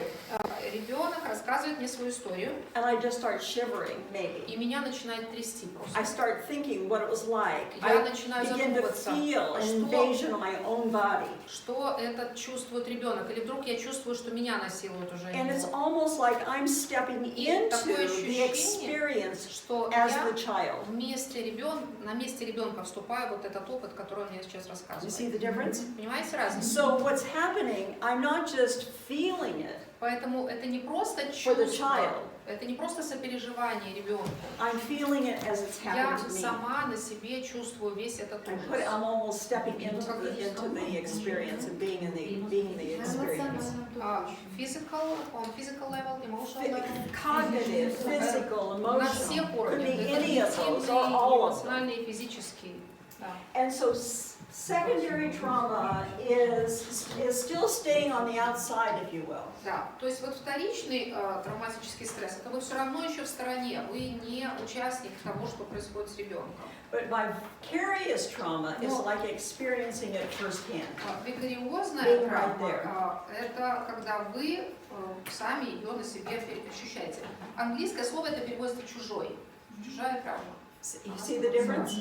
Ребенок рассказывает мне свою историю,
and I just start shivering, maybe.
и меня начинает трясти
I
просто.
start thinking what it was like.
Я
I
начинаю
begin to
задумываться,
feel an
что,
invasion of my own body.
что этот чувствует ребенок. Или вдруг я чувствую, что меня насилуют уже.
And it's
его.
almost like I'm stepping into
такое
the
ощущение,
experience
Что
as
я
the child.
на месте ребенка вступаю вот этот опыт, который он мне сейчас
You
рассказывает.
see the difference?
Понимаете разницу?
So what's happening, I'm not just feeling it
Поэтому это не просто
for the
чувство,
child,
это не просто сопереживание ребенку.
I'm feeling it as it's
Я
happened to me.
сама на себе чувствую весь этот
I'm
ужас.
almost stepping into the experience and being in the experience.
Physical, on physical level, emotional level.
Cognitive, physical,
На всех
emotional, could
уровнях.
be
Это
any of those or
когнитивный,
all of them.
эмоциональный, физический. Да.
And so secondary trauma is still staying on the outside, if you will.
Да, то есть вот вторичный травматический стресс, это вы все равно еще в стороне, вы не участник того, что происходит с ребенком.
But vicarious trauma is like experiencing it firsthand.
Викариозная
Being right
травма это когда вы сами ее на себе ощущаете. Английское слово это переводится чужой, чужая травма.
You see the difference?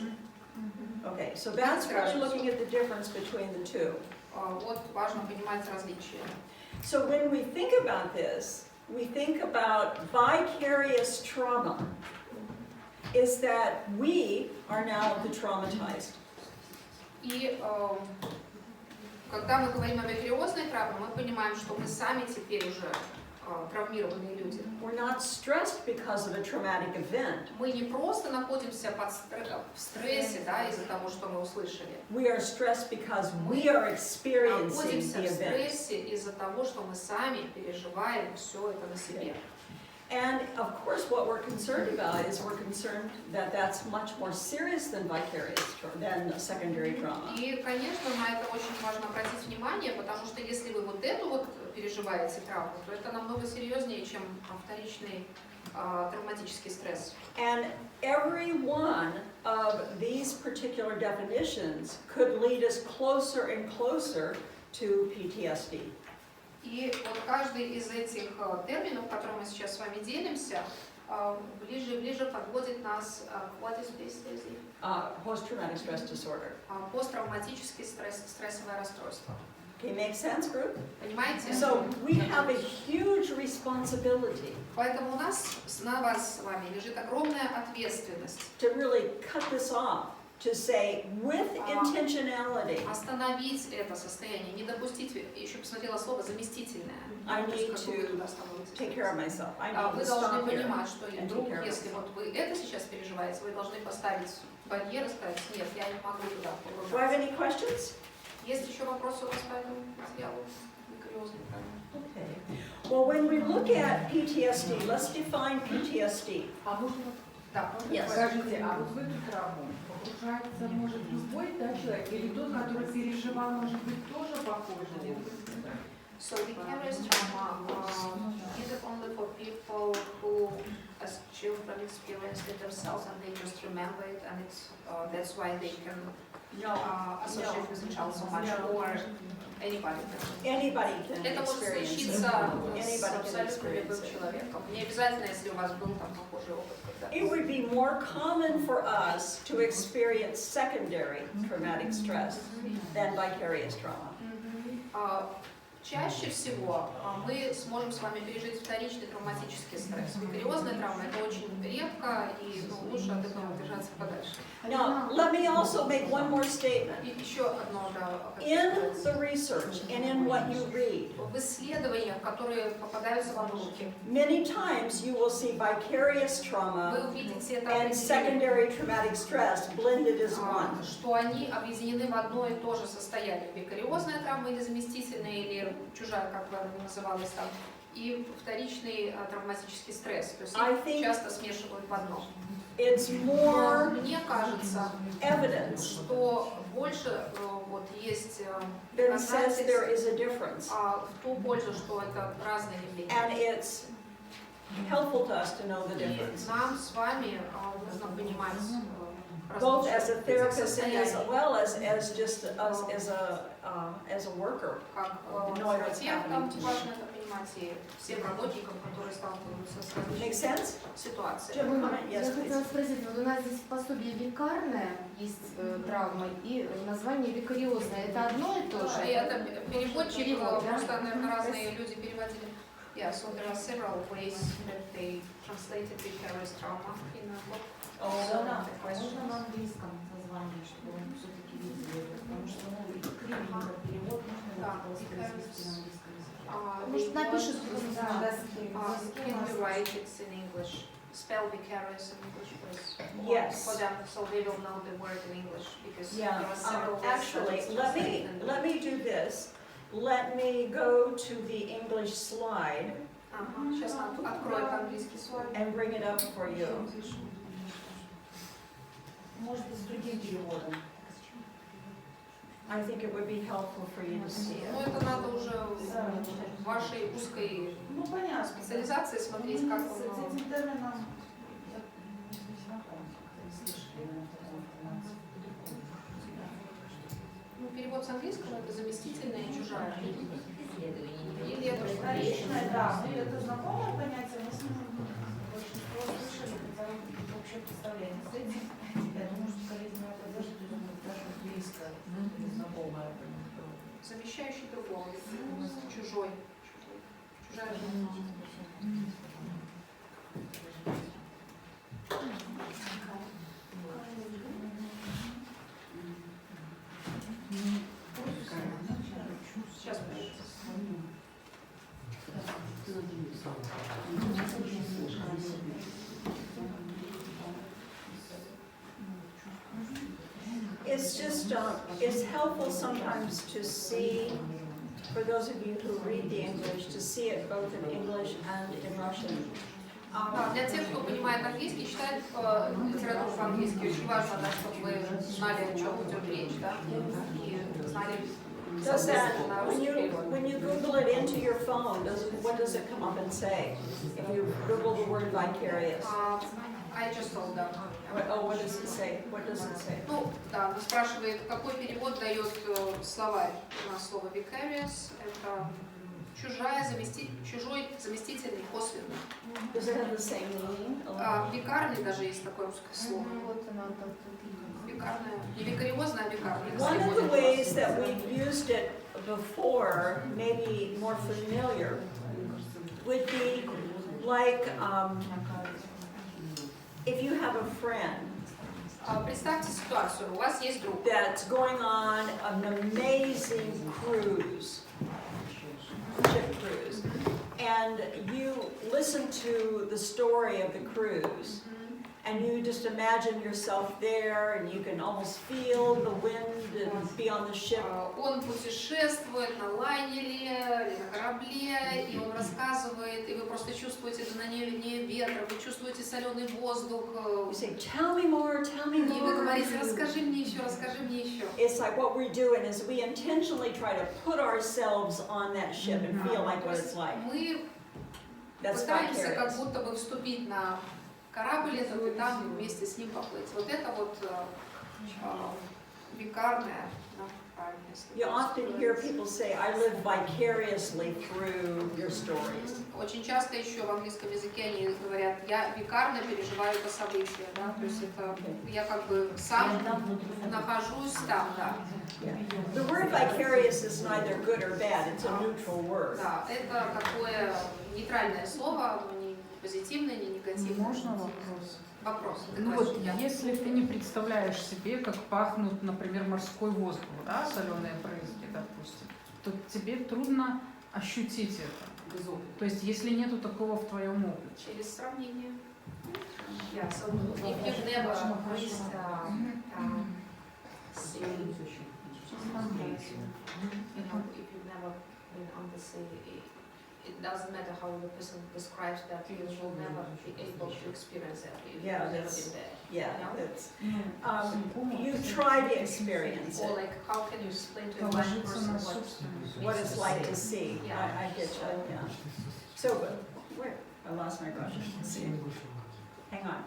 Okay, so that's really looking at the difference between the two.
Вот важно понимать различия.
So when we think about this, we think about vicarious trauma, is that we are now the traumatized.
И когда мы говорим о викариозной травме, мы понимаем, что мы сами теперь уже травмированные люди.
We're not stressed because of a traumatic event.
Мы не просто находимся в стрессе, да, из-за того, что мы услышали.
We are stressed because we are experiencing
Находимся
the
в
event.
стрессе из-за того, что мы сами переживаем все это на себе.
And of course, what we're concerned about is we're concerned that that's much more serious than than secondary trauma.
И, конечно, на это очень важно обратить внимание, потому что если вы вот эту вот переживаете травму, то это намного серьезнее, чем вторичный травматический стресс.
And every one of these particular definitions could lead us closer and closer to PTSD.
И вот каждый из этих терминов, которыми мы сейчас с вами делимся, ближе и ближе подводит нас к what is PTSD?
Post-traumatic stress disorder.
Посттравматический стрессовое расстройство.
Okay, make sense, group?
Понимаете?
So we have a huge responsibility
Поэтому у нас, на вас с вами лежит огромная ответственность
to really cut this off, to say with intentionality,
остановить это состояние, не допустить, еще посмотрела слово заместительное.
I
То есть,
need
как вы
to
туда становитесь.
take care of myself. I need
Вы
to
должны
stop here.
понимать, что
and
вдруг,
take care of
если
myself.
вот вы это сейчас переживаете, вы должны поставить барьер и сказать, нет, я не могу туда
Do I have
погружаться.
any questions?
Есть еще вопросы у вас по этому материалу? Викариозной травмы?
Okay. Well, when we look at PTSD, let's define PTSD.
А можно
Да.
Yes.
скажите, а вот в эту травму погружается, может, любой, да, человек, или тот, который переживал, может быть, тоже похожий?
So vicarious trauma is it only for people who, as children, experienced it themselves and they just remember it, and it's that's why they can associate with the child so much, or anybody can.
Anybody can
Это может
experience it.
случиться с
Anybody can
абсолютно
experience
любым
it.
человеком. Не обязательно, если у вас был там похожий опыт когда-то.
It would be more common for us to experience secondary traumatic stress than vicarious trauma.
Чаще всего мы сможем с вами пережить вторичный травматический стресс. Викариозная травма – это очень редко, и лучше от этого держаться подальше.
Now, let me also make one more statement.
И еще одно, да,
In the research and in what you read,
в исследованиях, которые попадаются вам в руки,
many times you will see vicarious
вы
trauma
увидите это
and secondary traumatic stress blended as one.
что они объединены в одно и то же состояние. Викариозная травма или заместительная, или чужая, как бы она ни называлась там, и вторичный травматический стресс. То есть их часто смешивают в одно.
It's more
Мне кажется,
evidence
что больше вот есть
that says there is a difference.
в ту пользу, что это разные явления.
And it's helpful to us to know the
И
difference.
нам с вами нужно понимать
Both as a
различия
therapist and as
состояний,
well as just us as a worker.
как
know what's
терапевтам
happening.
важно это понимать, и всем работникам, которые сталкиваются с
Make
различными
sense?
ситуациями.
Comment? Yes,
Я хотела
please.
спросить, вот у нас здесь пособие викарная есть травма и название викариозная. Это одно и то же?
И это переводчик,
Перевод, да?
просто, наверное, разные люди переводили. Yeah, so there are several ways that they translated vicarious trauma in a book.
Можно на английском название, чтобы он все-таки видели, потому что кривенько перевод
Да,
можно воспроизвести на английском языке.
Может, напишут просто
Да.
на доске.
Can you write it in English? Spell vicarious in English, please.
Yes.
For them, so they will know the word in English, because
Yeah,
there are several ways
actually,
that it's
let
translated.
me do this. Let me go to the English slide
Ага, сейчас откроет английский слайд.
and bring it up for you.
Может быть, с другим переводом.
I think it would be helpful for you to see
Ну,
it.
это надо уже в вашей узкой
Ну, понятно.
специализации смотреть, как
С
он...
этим термином я не знакома, как-то слышали эту информацию.
Ну, перевод с английского это заместительная и чужая. Или это
Вторичное, да, ну, это знакомое понятие, мы с ним большинство слышали, хотя бы общее представление с этим. Я думаю, что коллеги меня поддержат, я думаю, даже близко, знакомое.
замещающий другого, чужой. Чужая. Сейчас, пожалуйста.
It's just, it's helpful sometimes to see, for those of you who read the English, to see it both in English and in Russian.
Да, для тех, кто понимает английский, читает литературу по-английски, очень важно, да, чтобы вы знали, о чем идет речь, да, и знали,
Does that,
соответственно,
when
русский
you,
перевод.
when you Google it into your phone, what does it come up and say? If you Google the word vicarious.
I just told them.
What does it say? What does it say?
Ну, да, она спрашивает, какой перевод дает словарь. У нас слово vicarious, это чужая, чужой, заместительный, косвенный.
Does it have the same meaning?
Викарный даже есть такое русское слово.
Вот она так тут.
Викарная, не викариозная, а викарная.
One of the ways that we've used it before, maybe more familiar, would be like if you have a friend
Представьте ситуацию, у вас есть друг,
that's going on an amazing cruise, ship cruise, and you listen to the story of the cruise, and you just imagine yourself there, and you can almost feel the wind and be on the ship.
Он путешествует на лайнере или на корабле, и он рассказывает, и вы просто чувствуете дуновение ветра, вы чувствуете соленый воздух.
You say, tell me more, tell me
И вы говорите,
more.
расскажи мне еще, расскажи мне еще.
It's like what we're doing is we intentionally try to put ourselves on that ship and feel like what it's like.
Мы
That's
пытаемся как
vicarious.
будто бы вступить на корабль этот и там вместе с ним поплыть. Вот это вот викарное, правильно, если
You often hear people say, I live vicariously through your stories.
Очень часто еще в английском языке они говорят, я викарно переживаю это событие, да, то есть это я как бы сам нахожусь там, да.
The word vicarious is neither good or bad, it's a neutral word.
Да, это такое нейтральное слово, оно не позитивное, не негативное.
Можно вопрос?
Вопрос.
Ну вот, если ты не представляешь себе, как пахнут, например, морской воздух, да, соленые брызги, допустим, то тебе трудно ощутить это. То есть, если нету такого в твоем опыте.
Через сравнение. Yeah, so if you've never breathed, sea, you know, if you've never been on the sea, it doesn't matter how the person describes that, you will never be able to experience it if you've
Yeah,
never
that's-
been there.
Yeah,
Yeah.
that's, you try to experience
Or
it,
like, how can you explain to a blind
Положиться
person
на
what
собственность.
what it's like to see.
Yeah.
I get you, yeah. So, where, I lost my question. See. Hang on.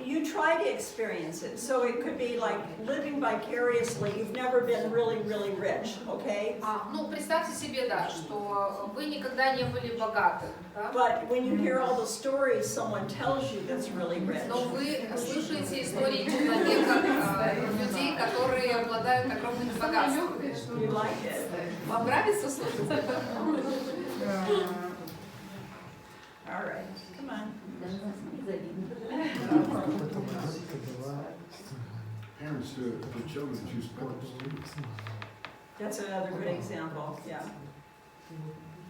You try to experience it, so it could be like living vicariously. You've never been really, really rich, okay?
Ну, представьте себе, да, что вы никогда не были богаты, да?
But when you hear all the stories someone tells you that's really rich,
Но вы слышите истории человека, людей, которые обладают огромными богатствами.
you like it.
Вам нравится слушать это?
All right, come on.
Parents do it for children choose sports.
That's another good example, yeah.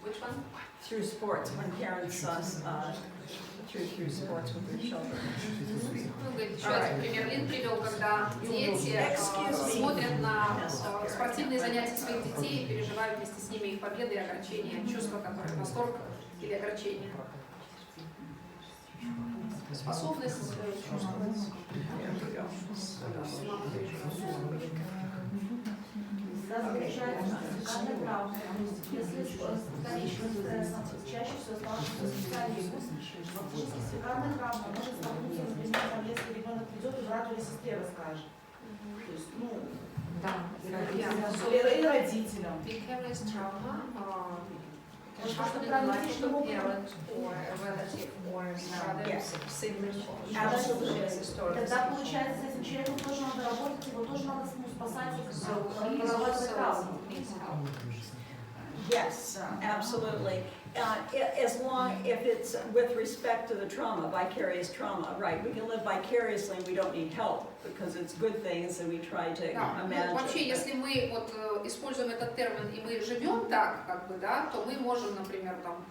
Which one?
Through sports, when parents through sports with their children.
Ну, говорит, еще один пример Лин привел, когда дети
Excuse me.
смотрят на спортивные занятия своих детей и переживают вместе с ними их победы и огорчения, чувства, которые восторг или огорчение. Способность чувствовать.
Заключается физикальная травма. Если с вторичным стрессом чаще всего сталкиваются специалисты. Фактически физикальная травма может столкнуться, например, там, если ребенок придет и брату или сестре расскажет. То есть, ну, или родителям.
Vicarious trauma,
Вот что правильно что могут
parent or a relative or brother,
Yes.
sibling.
Absolutely.
Тогда получается, с этим человеком тоже надо работать, его тоже надо спасать,
So he is
прорабатывать
also
травму.
needs help.
Yes, absolutely. As long, if it's with respect to the trauma, vicarious trauma, right, we can live vicariously and we don't need help because it's good things and we try to
Да, ну,
imagine.
вообще, если мы вот используем этот термин и мы живем так, как бы, да, то мы можем, например, там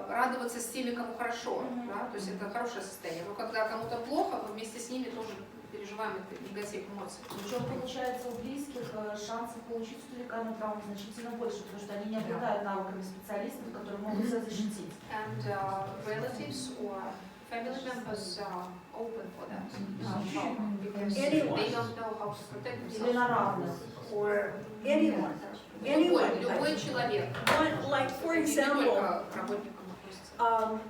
радоваться с теми, кому хорошо, да, то есть это хорошее состояние. Но когда кому-то плохо, мы вместе с ними тоже переживаем этот негатив эмоций.
Причем, получается, у близких шансов получить физикальную травму значительно больше, потому что они не обладают навыками специалистов, которые могут себя защитить.
And relatives or family members are open for that trauma because
Anyone.
they don't know how to protect
Или на
themselves.
равных.
Or
Anyone.
любой человек.
Like, for
Не
example,
только к работникам относится.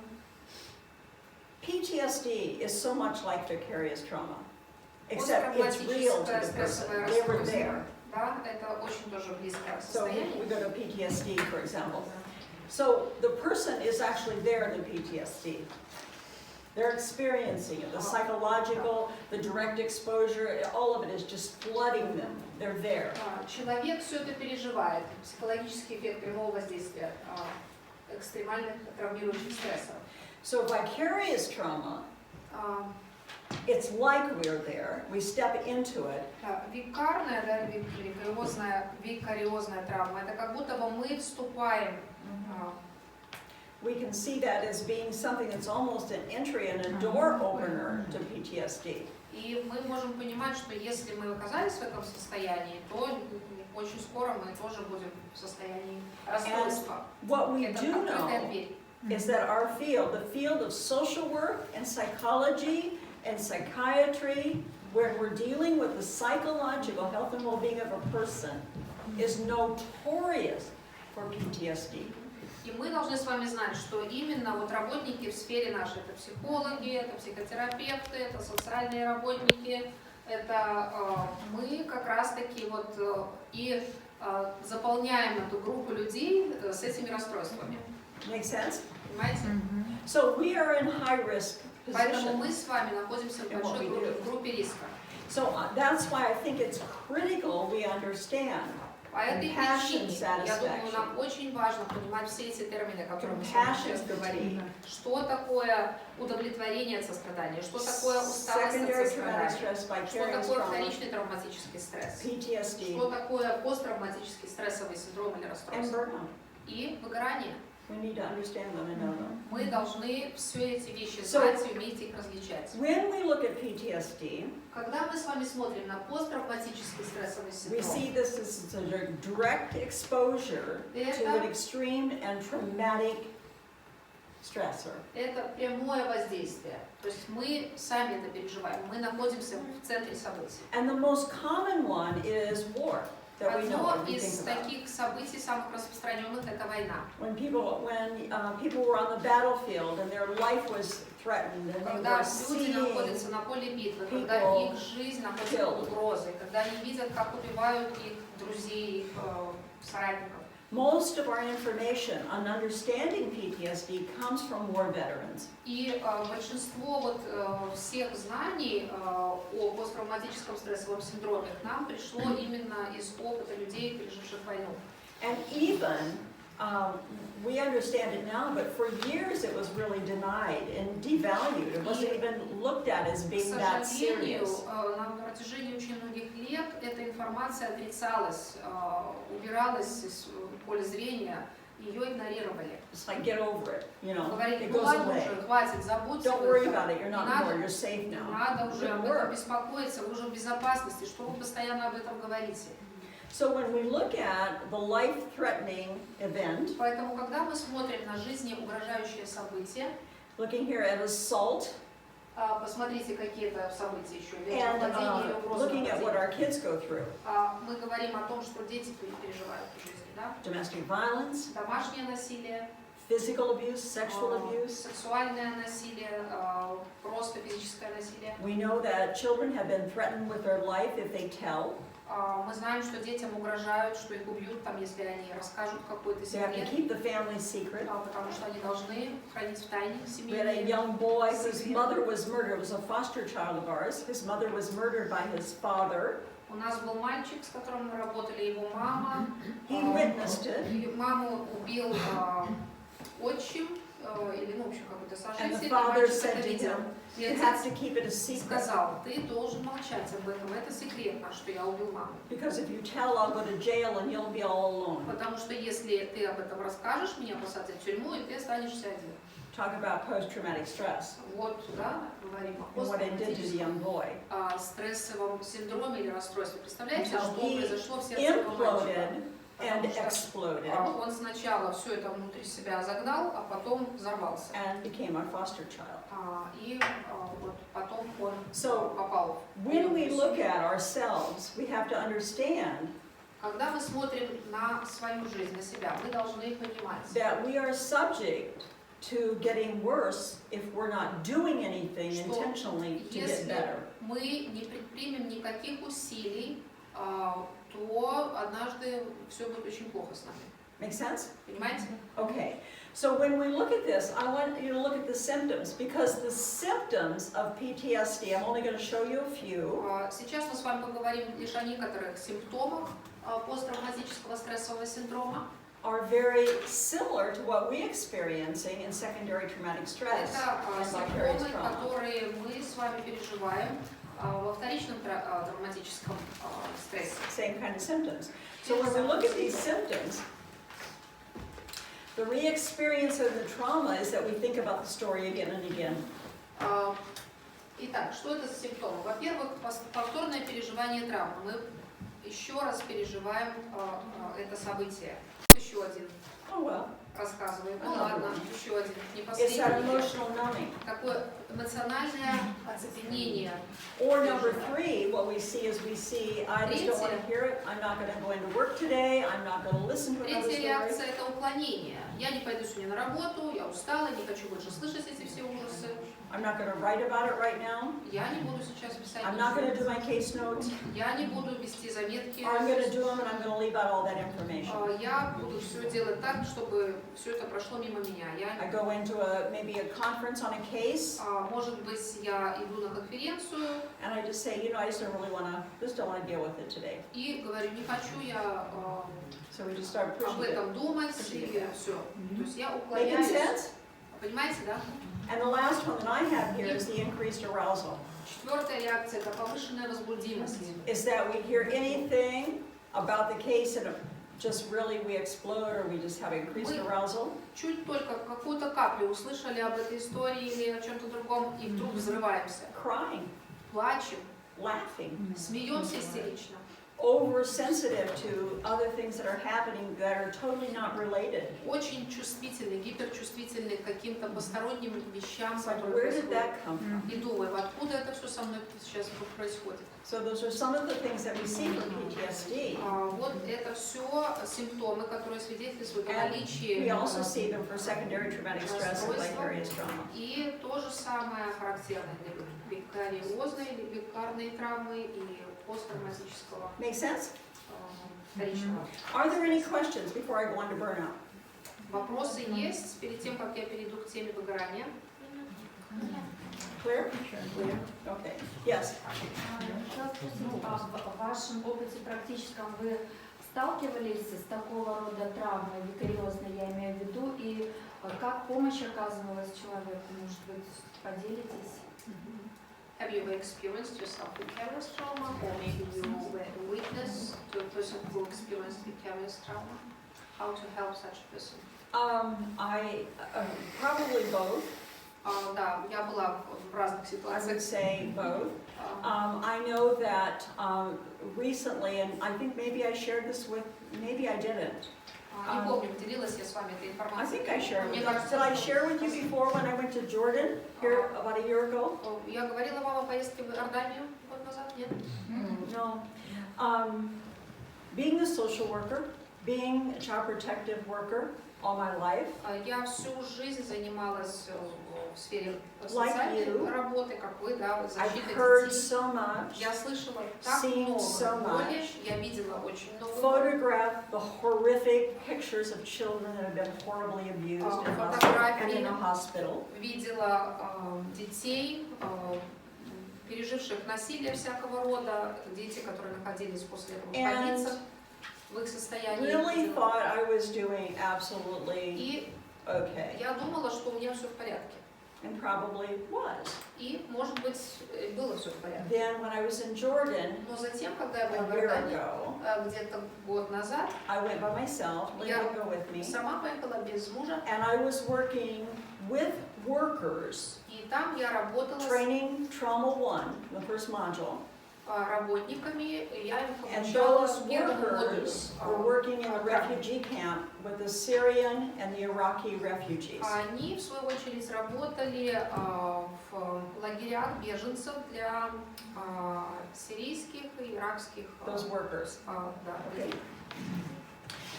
PTSD is so much like vicarious trauma, except it's real to the person. They were there.
Да, это очень тоже близкое
So
состояние.
we go to PTSD, for example. So the person is actually there in the PTSD. They're experiencing it, the psychological, the direct exposure, all of it is just flooding them. They're there.
Человек все это переживает. Психологический эффект прямого воздействия экстремальных травмирующих стрессов.
So vicarious trauma, it's like we're there, we step into it,
Викарная, да, викариозная травма, это как будто бы мы вступаем
we can see that as being something that's almost an entry and a door opener to PTSD.
И мы можем понимать, что если мы оказались в этом состоянии, то очень скоро мы тоже будем в состоянии расстройства.
What we
Это
do
открытая
know
дверь.
is that our field, the field of social work and psychology and psychiatry, where we're dealing with the psychological health and well-being of a person, is notorious for PTSD.
И мы должны с вами знать, что именно вот работники в сфере нашей, это психологи, это психотерапевты, это социальные работники, это мы как раз-таки вот и заполняем эту группу людей с этими расстройствами.
Make sense?
Понимаете?
So we are in high risk
Поэтому
position.
мы с вами находимся в большой группе риска.
So that's why I think it's critical we understand
По этой
compassion,
причине, я думаю,
satisfaction,
нам очень важно понимать все эти термины, о которых мы с вами сейчас
compassion
говорили.
fatigue,
Что такое удовлетворение от сострадания, что такое усталость от
secondary traumatic
сострадания,
stress,
что
vicarious
такое
trauma,
вторичный травматический стресс,
PTSD,
что такое посттравматический стрессовый синдром или
and
расстройство
burnout.
и выгорание.
We need to understand them and know them.
Мы должны все эти вещи
So-
знать и уметь их различать.
When we look at PTSD,
Когда мы с вами смотрим на посттравматический стрессовый
we
синдром,
see this as a direct exposure to an extreme and traumatic stressor.
это прямое воздействие. То есть мы сами это переживаем, мы находимся в центре событий.
And the most common one is war that we know
Одно
and we
из
think about.
таких событий самых распространенных – это война.
When people were on the battlefield and their life was threatened and they
Когда
were
люди
seeing
находятся на поле битвы, когда
people
их жизнь находится
killed.
под угрозой, когда они видят, как убивают их друзей, их соратников.
most of our information on understanding PTSD comes from war veterans.
И большинство вот всех знаний о посттравматическом стрессовом синдроме к нам пришло именно из опыта людей, переживших войну.
And even, we understand it now, but for years it was really denied and devalued. It wasn't even looked at as
К
being that
сожалению,
serious.
на протяжении очень многих лет эта информация отрицалась, убиралась из поля зрения, ее игнорировали.
It's like, get over it, you know,
Говорили,
it
ну
goes
ладно
away.
уже, хватит, забудьте
Don't
об
worry
этом.
about it, you're not
Не надо,
war, you're safe
не
now.
надо уже
It
об
works.
этом беспокоиться, вы уже в безопасности, что вы постоянно об этом говорите.
So when we look at the life-threatening event,
Поэтому, когда мы смотрим на жизнеугрожающее событие,
looking here at assault,
посмотрите, какие это события еще,
and
нападение или угроза
looking at what
нападения.
our kids go through,
Мы говорим о том, что дети переживают в жизни, да?
domestic violence,
Домашнее насилие,
physical abuse, sexual abuse.
сексуальное насилие, просто физическое насилие.
We know that children have been threatened with their life if they tell.
Мы знаем, что детям угрожают, что их убьют, там, если они расскажут какой-то
They have to
секрет,
keep the family secret.
потому что они должны хранить в тайне
We had a
семейные.
young boy whose mother was murdered. It was a foster child of ours. His mother was murdered by his father.
У нас был мальчик, с которым мы работали, его мама.
He witnessed it.
Ее маму убил отчим, или, ну, в общем, какой-то
And the
сожитель, и
father
мальчик
said
это
to
видел.
him,
И
you have
отец
to keep it a secret.
сказал, ты должен молчать об этом, это секретно, что я убил маму.
Because if you tell, I'll go to jail and you'll be all alone.
Потому что если ты об этом расскажешь, меня посадят в тюрьму, и ты останешься один.
Talk about post-traumatic stress
Вот, да, говорим о
and what it did to the young
посттравматическом
boy.
стрессовом синдроме или расстройстве. Представляете,
Until
что
he
произошло в сердце этого мальчика?
Imploded and
Потому что
exploded
он сначала все это внутри себя загнал, а потом взорвался.
and became our foster child.
И вот потом он
So,
попал в
when we
приемную
look
семью.
at ourselves, we have to understand
Когда мы смотрим на свою жизнь, на себя, мы должны понимать,
that we are subject to getting worse if we're not doing anything
Что
intentionally to get
если
better.
мы не предпримем никаких усилий, то однажды все будет очень плохо с нами.
Make sense?
Понимаете?
Okay. So when we look at this, I want you to look at the symptoms because the symptoms of PTSD, I'm only going to show you a few.
Сейчас мы с вами поговорим лишь о некоторых симптомах посттравматического стрессового синдрома.
Are very similar to what we're experiencing in secondary traumatic stress
Это
and vicarious
симптомы,
trauma.
которые мы с вами переживаем во вторичном травматическом стрессе.
Same kind of symptoms. So when we look at these symptoms, The re-experience of the trauma is that we think about the story again and again.
Итак, что это за симптомы? Во-первых, повторное переживание травмы. Мы еще раз переживаем это событие. Еще один.
Oh well.
Рассказываем. Ну ладно, еще один. Не
It's that
последний.
emotional numbing.
Такое эмоциональное оцепенение.
Or number three, what we see is I just don't want to hear it. I'm not going to go into work today. I'm not going to listen to another
Третья
story.
реакция – это уклонение. Я не пойду сегодня на работу, я устала, не хочу больше слышать эти все ужасы.
I'm not going to write about it right now.
Я не буду сейчас писать
I'm not going to do
ничего.
my case notes.
Я не буду вести заметки.
I'm going to do them and I'm going to leave out all that information.
Я буду все делать так, чтобы все это прошло мимо меня.
I go into maybe a conference on a case.
Может быть, я иду на конференцию.
And I just say, I just don't want to deal with it today.
И говорю, не хочу я
So we just start
об
pushing it.
этом думать, и все. То есть я
Making
уклоняюсь.
sense?
Понимаете, да?
And the last one that I have here is the increased arousal.
Четвертая реакция – это повышенная возбудимость.
Is that we hear anything about the case and just really we explode or we just have increased arousal?
Чуть только какую-то каплю услышали об этой истории или о чем-то другом, и вдруг взрываемся.
Crying,
Плачем,
laughing,
смеемся истерично.
oversensitive to other things that are happening that are totally not related.
Очень чувствительны, гиперчувствительны к каким-то посторонним вещам,
It's like,
которые
where did
происходят.
that come from?
И думаем, откуда это все со мной сейчас происходит.
So those are some of the things that we see for PTSD.
Вот это все симптомы, которые свидетельствуют о
And
наличии
we also see them for secondary traumatic stress and vicarious trauma.
и то же самое характерно для викариозной или викарной травмы и посттравматического
Make sense?
вторичного.
Are there any questions before I go on to burnout?
Вопросы есть перед тем, как я перейду к теме выгорания?
Clear? Clear. Okay. Yes.
В вашем опыте практическом вы сталкивались с такого рода травмой, викариозной, я имею в виду, и как помощь оказывалась человеку? Может быть, поделитесь?
Have you ever experienced yourself vicarious trauma, or maybe you were a witness to a person who experienced vicarious trauma? How to help such a person?
I probably both.
Да, я была в разных
I
ситуациях.
would say both. I know that recently, and I think maybe I shared this with, maybe I didn't.
Не помню, делилась я с вами этой
I
информацией.
think I shared with
Мне
you.
кажется,
Did I share with you before when I went to Jordan here about a year ago?
Я говорила вам о поездке в Иорданию год назад, нет?
No. Being a social worker, being a child protective worker all my life,
Я всю жизнь занималась в сфере
Like
социальной
you.
работы, как вы, да,
I've
защитой
heard
детей.
so much,
Я слышала так
seen so
много боли,
much,
я видела очень много боли.
photographed the horrific pictures of children that have been horribly abused in and in a hospital.
Видела детей, переживших насилие всякого рода, дети, которые находились после этого в
And
больницах, в их состоянии.
Really thought I was doing absolutely
И
okay,
я думала, что у меня все в порядке.
and probably was.
И, может быть, было все в порядке.
Then when I was in Jordan
Но затем, когда я была в
a year
Иордании,
ago,
где-то год назад,
I went by myself, Lee
Yeah.
would go with me,
сама поехала без мужа,
and I was working with workers,
и там я работала с
training Trauma 1, the first module,
работниками, и я им
and
обучала
those
первому модулю.
workers were working in the refugee camp with the Syrian and the Iraqi refugees.
Они, в свою очередь, работали в лагерях беженцев для сирийских и иракских
Those workers.
да,
Okay.
людей.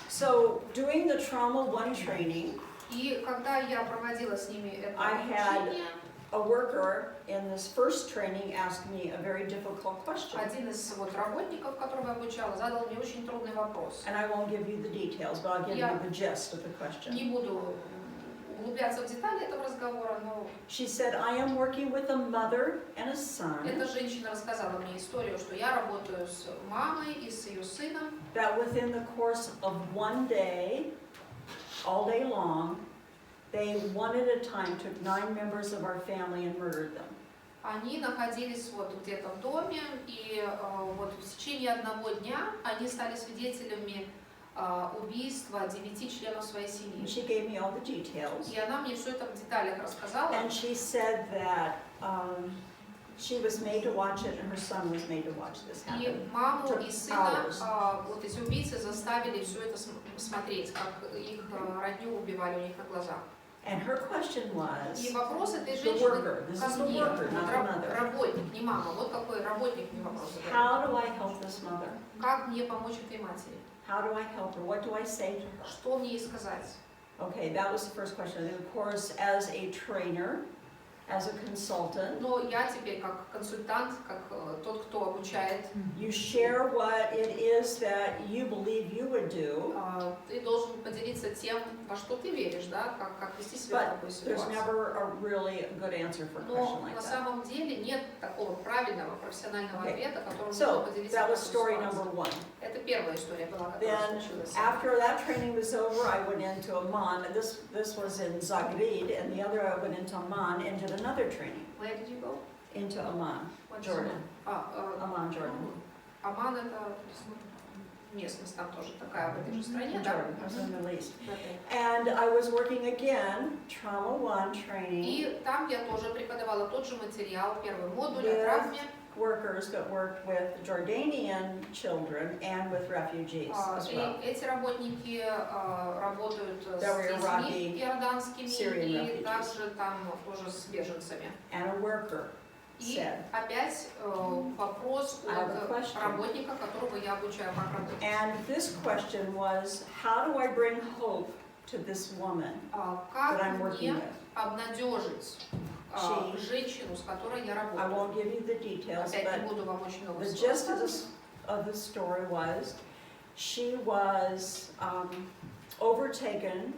So doing the Trauma 1 training,
И когда я проводила с ними это
I had
обучение,
a worker in this first training asked me a very difficult question.
один из работников, которого я обучала, задал мне очень трудный вопрос.
And I won't give you the details, but I'll give you
Yeah.
the gist of the question.
Не буду углубляться в детали этого разговора, но
She said, I am working with a mother and a son
эта женщина рассказала мне историю, что я работаю с мамой и с ее сыном,
that within the course of one day, all day long, they one at a time took 9 members of our family and murdered them.
Они находились где-то в доме, и в течение одного дня они стали свидетелями убийства 9 членов своей
And
семьи.
she gave me all the details.
И она мне все это в деталях рассказала.
And she said that she was made to watch it and her son was made to watch this
И
happen.
маму и сына
Hours.
вот эти убийцы заставили все это смотреть, как их родню убивали у них на глазах.
And her question was,
И вопрос этой
the
женщины
worker, this
ко
is the
мне,
worker, not the mother.
работник, не мама, вот какой работник мне вопрос задает.
How do I help this mother?
Как мне помочь этой матери?
How do I help her? What do I say to her?
Что мне ей сказать?
Okay, that was the first question. And of course, as a trainer, as a consultant,
Но я теперь как консультант, как тот, кто обучает,
you share what it is that you believe you would do,
ты должен поделиться тем, во что ты веришь, да, как вести себя в
but
такой
there's
ситуации.
never a really good answer for a question
Но
like
на
that.
самом деле нет такого правильного профессионального
Okay.
ответа, которым
So,
можно поделиться
that
в
was
такой
story
ситуации.
number one.
Это первая история была, которая
Then,
случилась.
after that training was over, I went into Amman. This was in Zagreb, and the other I went into Amman and did another training
Where did you go?
into Amman,
What is
Jordan.
Amman?
Amman, Jordan.
Аман это местность там тоже такая в этой же стране, да?
Jordan, I was in the Middle East.
В этой.
And I was working again, Trauma 1 training,
И там я тоже преподавала тот же материал, первый модуль
Yes.
о травме.
workers that worked with Jordanian children and with refugees as well.
И эти работники работают с
There were Iraqi,
детьми иорданскими
Syrian
и
refugees.
также там тоже с беженцами.
And a worker
И
said,
опять вопрос
I have a
от
question.
работника, которого я обучаю, как работать.
And this question was, how do I bring hope to this woman that
Как
I'm working
мне
with?
обнадежить
She-
женщину, с которой я
I
работаю?
won't give you the details,
Опять не
but
буду вам очень много
the
всего
gist
рассказывать.
of the story was, she was overtaken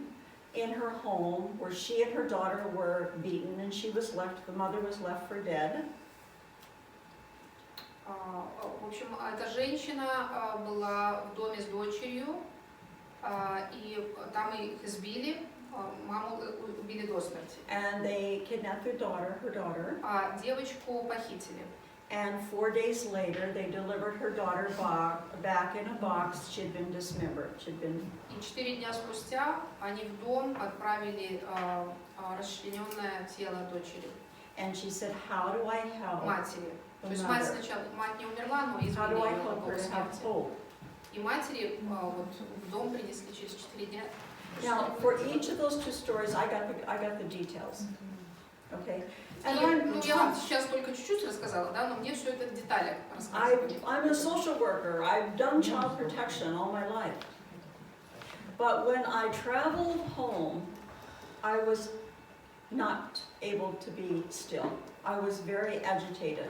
in her home where she and her daughter were beaten, and she was left, the mother was left for dead.
В общем, эта женщина была в доме с дочерью, и там их избили, маму убили до смерти.
And they kidnapped their daughter,
А девочку похитили.
and 4 days later, they delivered her daughter back in a box. She had been dismembered. She'd been,
И 4 дня спустя они в дом отправили расчлененное тело дочери,
and she said, how do I help
матери. То
the
есть мать
mother?
сначала, мать не умерла, но
How
избили
do I
ее
help
до
her to have
смерти.
hope?
И матери вот в дом принесли через 4 дня.
Now, for each of those two stories, I got the details. Okay? And
Ну, я вам сейчас только чуть-чуть рассказала, да, но мне все это в деталях рассказывали.
I'm a social worker. I've done child protection all my life. But when I traveled home, I was not able to be still. I was very agitated.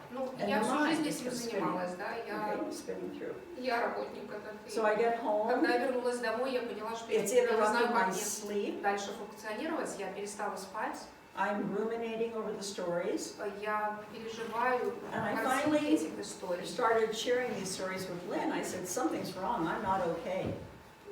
Ну,
And
я
the
всю
mind
жизнь этим
was
занималась, да,
Okay, spinning through.
я работник этот.
So I get home,
Когда я вернулась домой, я поняла, что
it's
я не знаю,
interrupting
как
my
мне
sleep.
дальше функционировать, я перестала спать,
I'm ruminating over the stories.
я переживаю
And I
картинки
finally
этих
I
историй.
started sharing these stories with Lynn. I said, something's wrong, I'm not okay.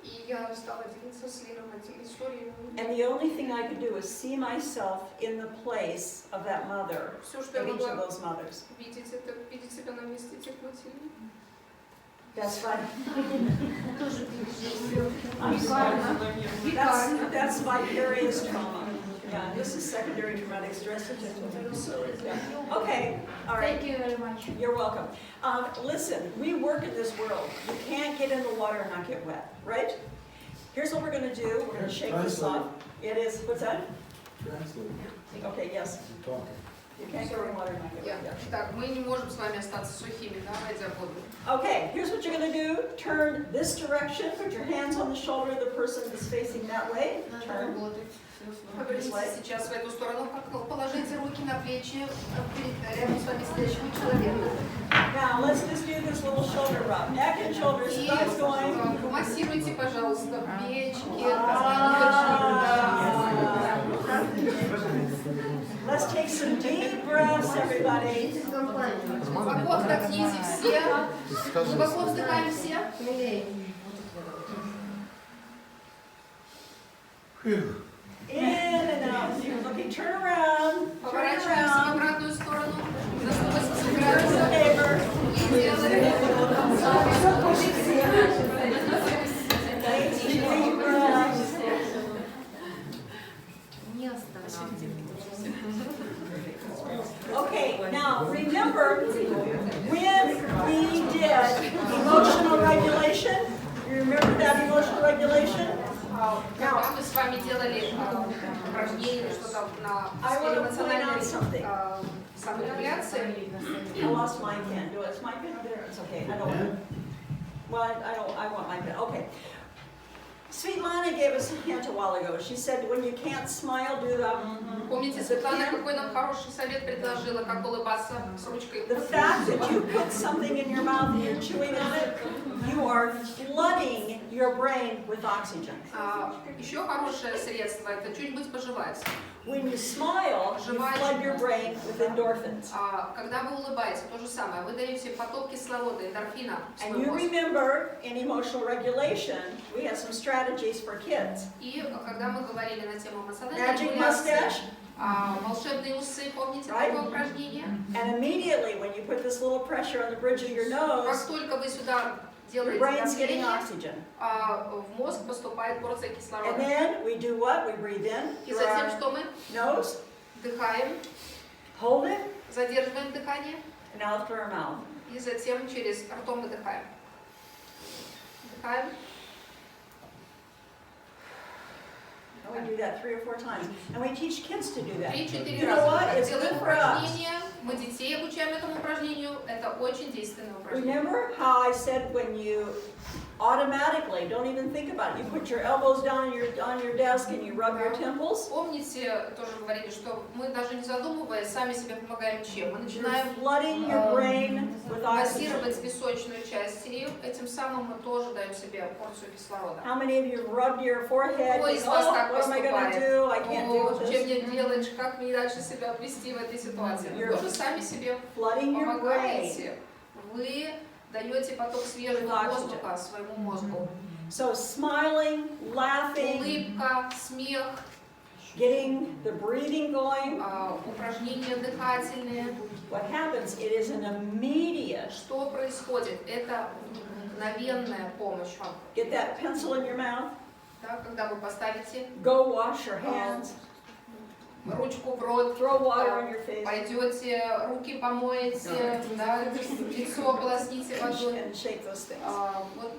И я стала делиться с Лином этими историями.
And the only thing I could do was see myself in the place of that mother,
Все, что я
of each of
могла
those mothers.
видеть, это видеть себя на месте этих матерей.
That's my,
Викарно.
that's vicarious trauma. Yeah, this is secondary traumatic stress disorder. Yeah. Okay, all right.
Thank you very much.
You're welcome. Listen, we work in this world. You can't get in the water and not get wet, right? Here's what we're going to do. We're going to shake this off. It is, what's that?
Translate.
Okay, yes.
You're talking.
You can't get in the water and not get
Я-
wet.
Так, мы не можем с вами остаться сухими, да, войдя в воду.
Okay, here's what you're going to do. Turn this direction. Put your hands on the shoulder of the person that's facing that way. Turn.
Повернитесь сейчас в эту сторону, положите руки на плечи рядом с вами сидящему человеку.
Now, let's just do this little shoulder rub. Neck and shoulders.
И
Thumbs going.
массируйте, пожалуйста, плечики,
Let's take some deep breaths, everybody.
глубоко вдохните все, глубоко вдыхаем все.
In and out. You're looking, turn around. Turn
Поворачиваемся в
around.
обратную сторону, на 180
Turn to the
градусов.
neighbor.
И делаем
Okay, now remember when we did emotional regulation? You remember that emotional regulation?
Когда мы с вами делали упражнение, что-то на сфере эмоциональной саморегуляции,
I lost my pen. Do it's my pen there? It's okay. I don't. Well, I want my pen. Okay. Svetlana gave us a hint a while ago. She said, when you can't smile, do the.
помните, Светлана какой нам хороший совет предложила, как улыбаться с ручкой?
The fact that you put something in your mouth and you're chewing on it, you are flooding your brain with oxygen.
Еще хорошее средство – это что-нибудь пожевать.
When you smile, you flood your brain with endorphins.
Когда вы улыбаетесь, то же самое. Вы даете поток кислорода, эндорфина в
And
свой
you
мозг.
remember, in emotional regulation, we have some strategies for kids.
И когда мы говорили на тему эмоциональной
Magic
регуляции,
mustache.
волшебные усы, помните
Right?
такое упражнение?
And immediately, when you put this little pressure on the bridge of your
Как
nose,
только вы сюда
your
делаете
brain's getting
давление,
oxygen.
в мозг поступает порция
And
кислорода.
then we do what? We breathe in
И
through
затем
our
что мы?
nose,
Вдыхаем,
hold it,
задерживаем дыхание,
and out through our mouth.
и затем через ртом выдыхаем. Вдыхаем.
And we do that 3 or 4 times. And we teach kids to do that.
3-4
You know what?
раза.
It's
Делаем
good for us.
упражнение. Мы детей обучаем этому упражнению. Это очень действенное упражнение.
Remember how I said when you automatically, don't even think about it, you put your elbows down on your desk and you rub your temples?
Помните, тоже говорили, что мы даже не задумываясь, сами себе помогаем чем? Мы начинаем
You're flooding your brain with oxygen.
массировать височную часть, и этим самым мы тоже даем себе порцию кислорода.
How many of you rubbed your forehead?
Кто
Think,
из вас
oh,
так
what am I going to do? I can't deal with
Что
this.
мне делать, как мне дальше себя вести в этой ситуации? Вы тоже сами себе
Flooding your brain.
помогаете. Вы даете поток свежего воздуха своему мозгу.
So smiling, laughing,
Улыбка, смех,
getting the breathing going.
упражнения дыхательные.
What happens? It is an immediate.
Что происходит? Это мгновенная помощь вам.
Get that pencil in your mouth.
Да, когда вы поставите
Go wash your hands.
ручку в рот,
Throw water on your face.
пойдете, руки помоете, да, лицо ополосните водой.
And shake those things.
Вот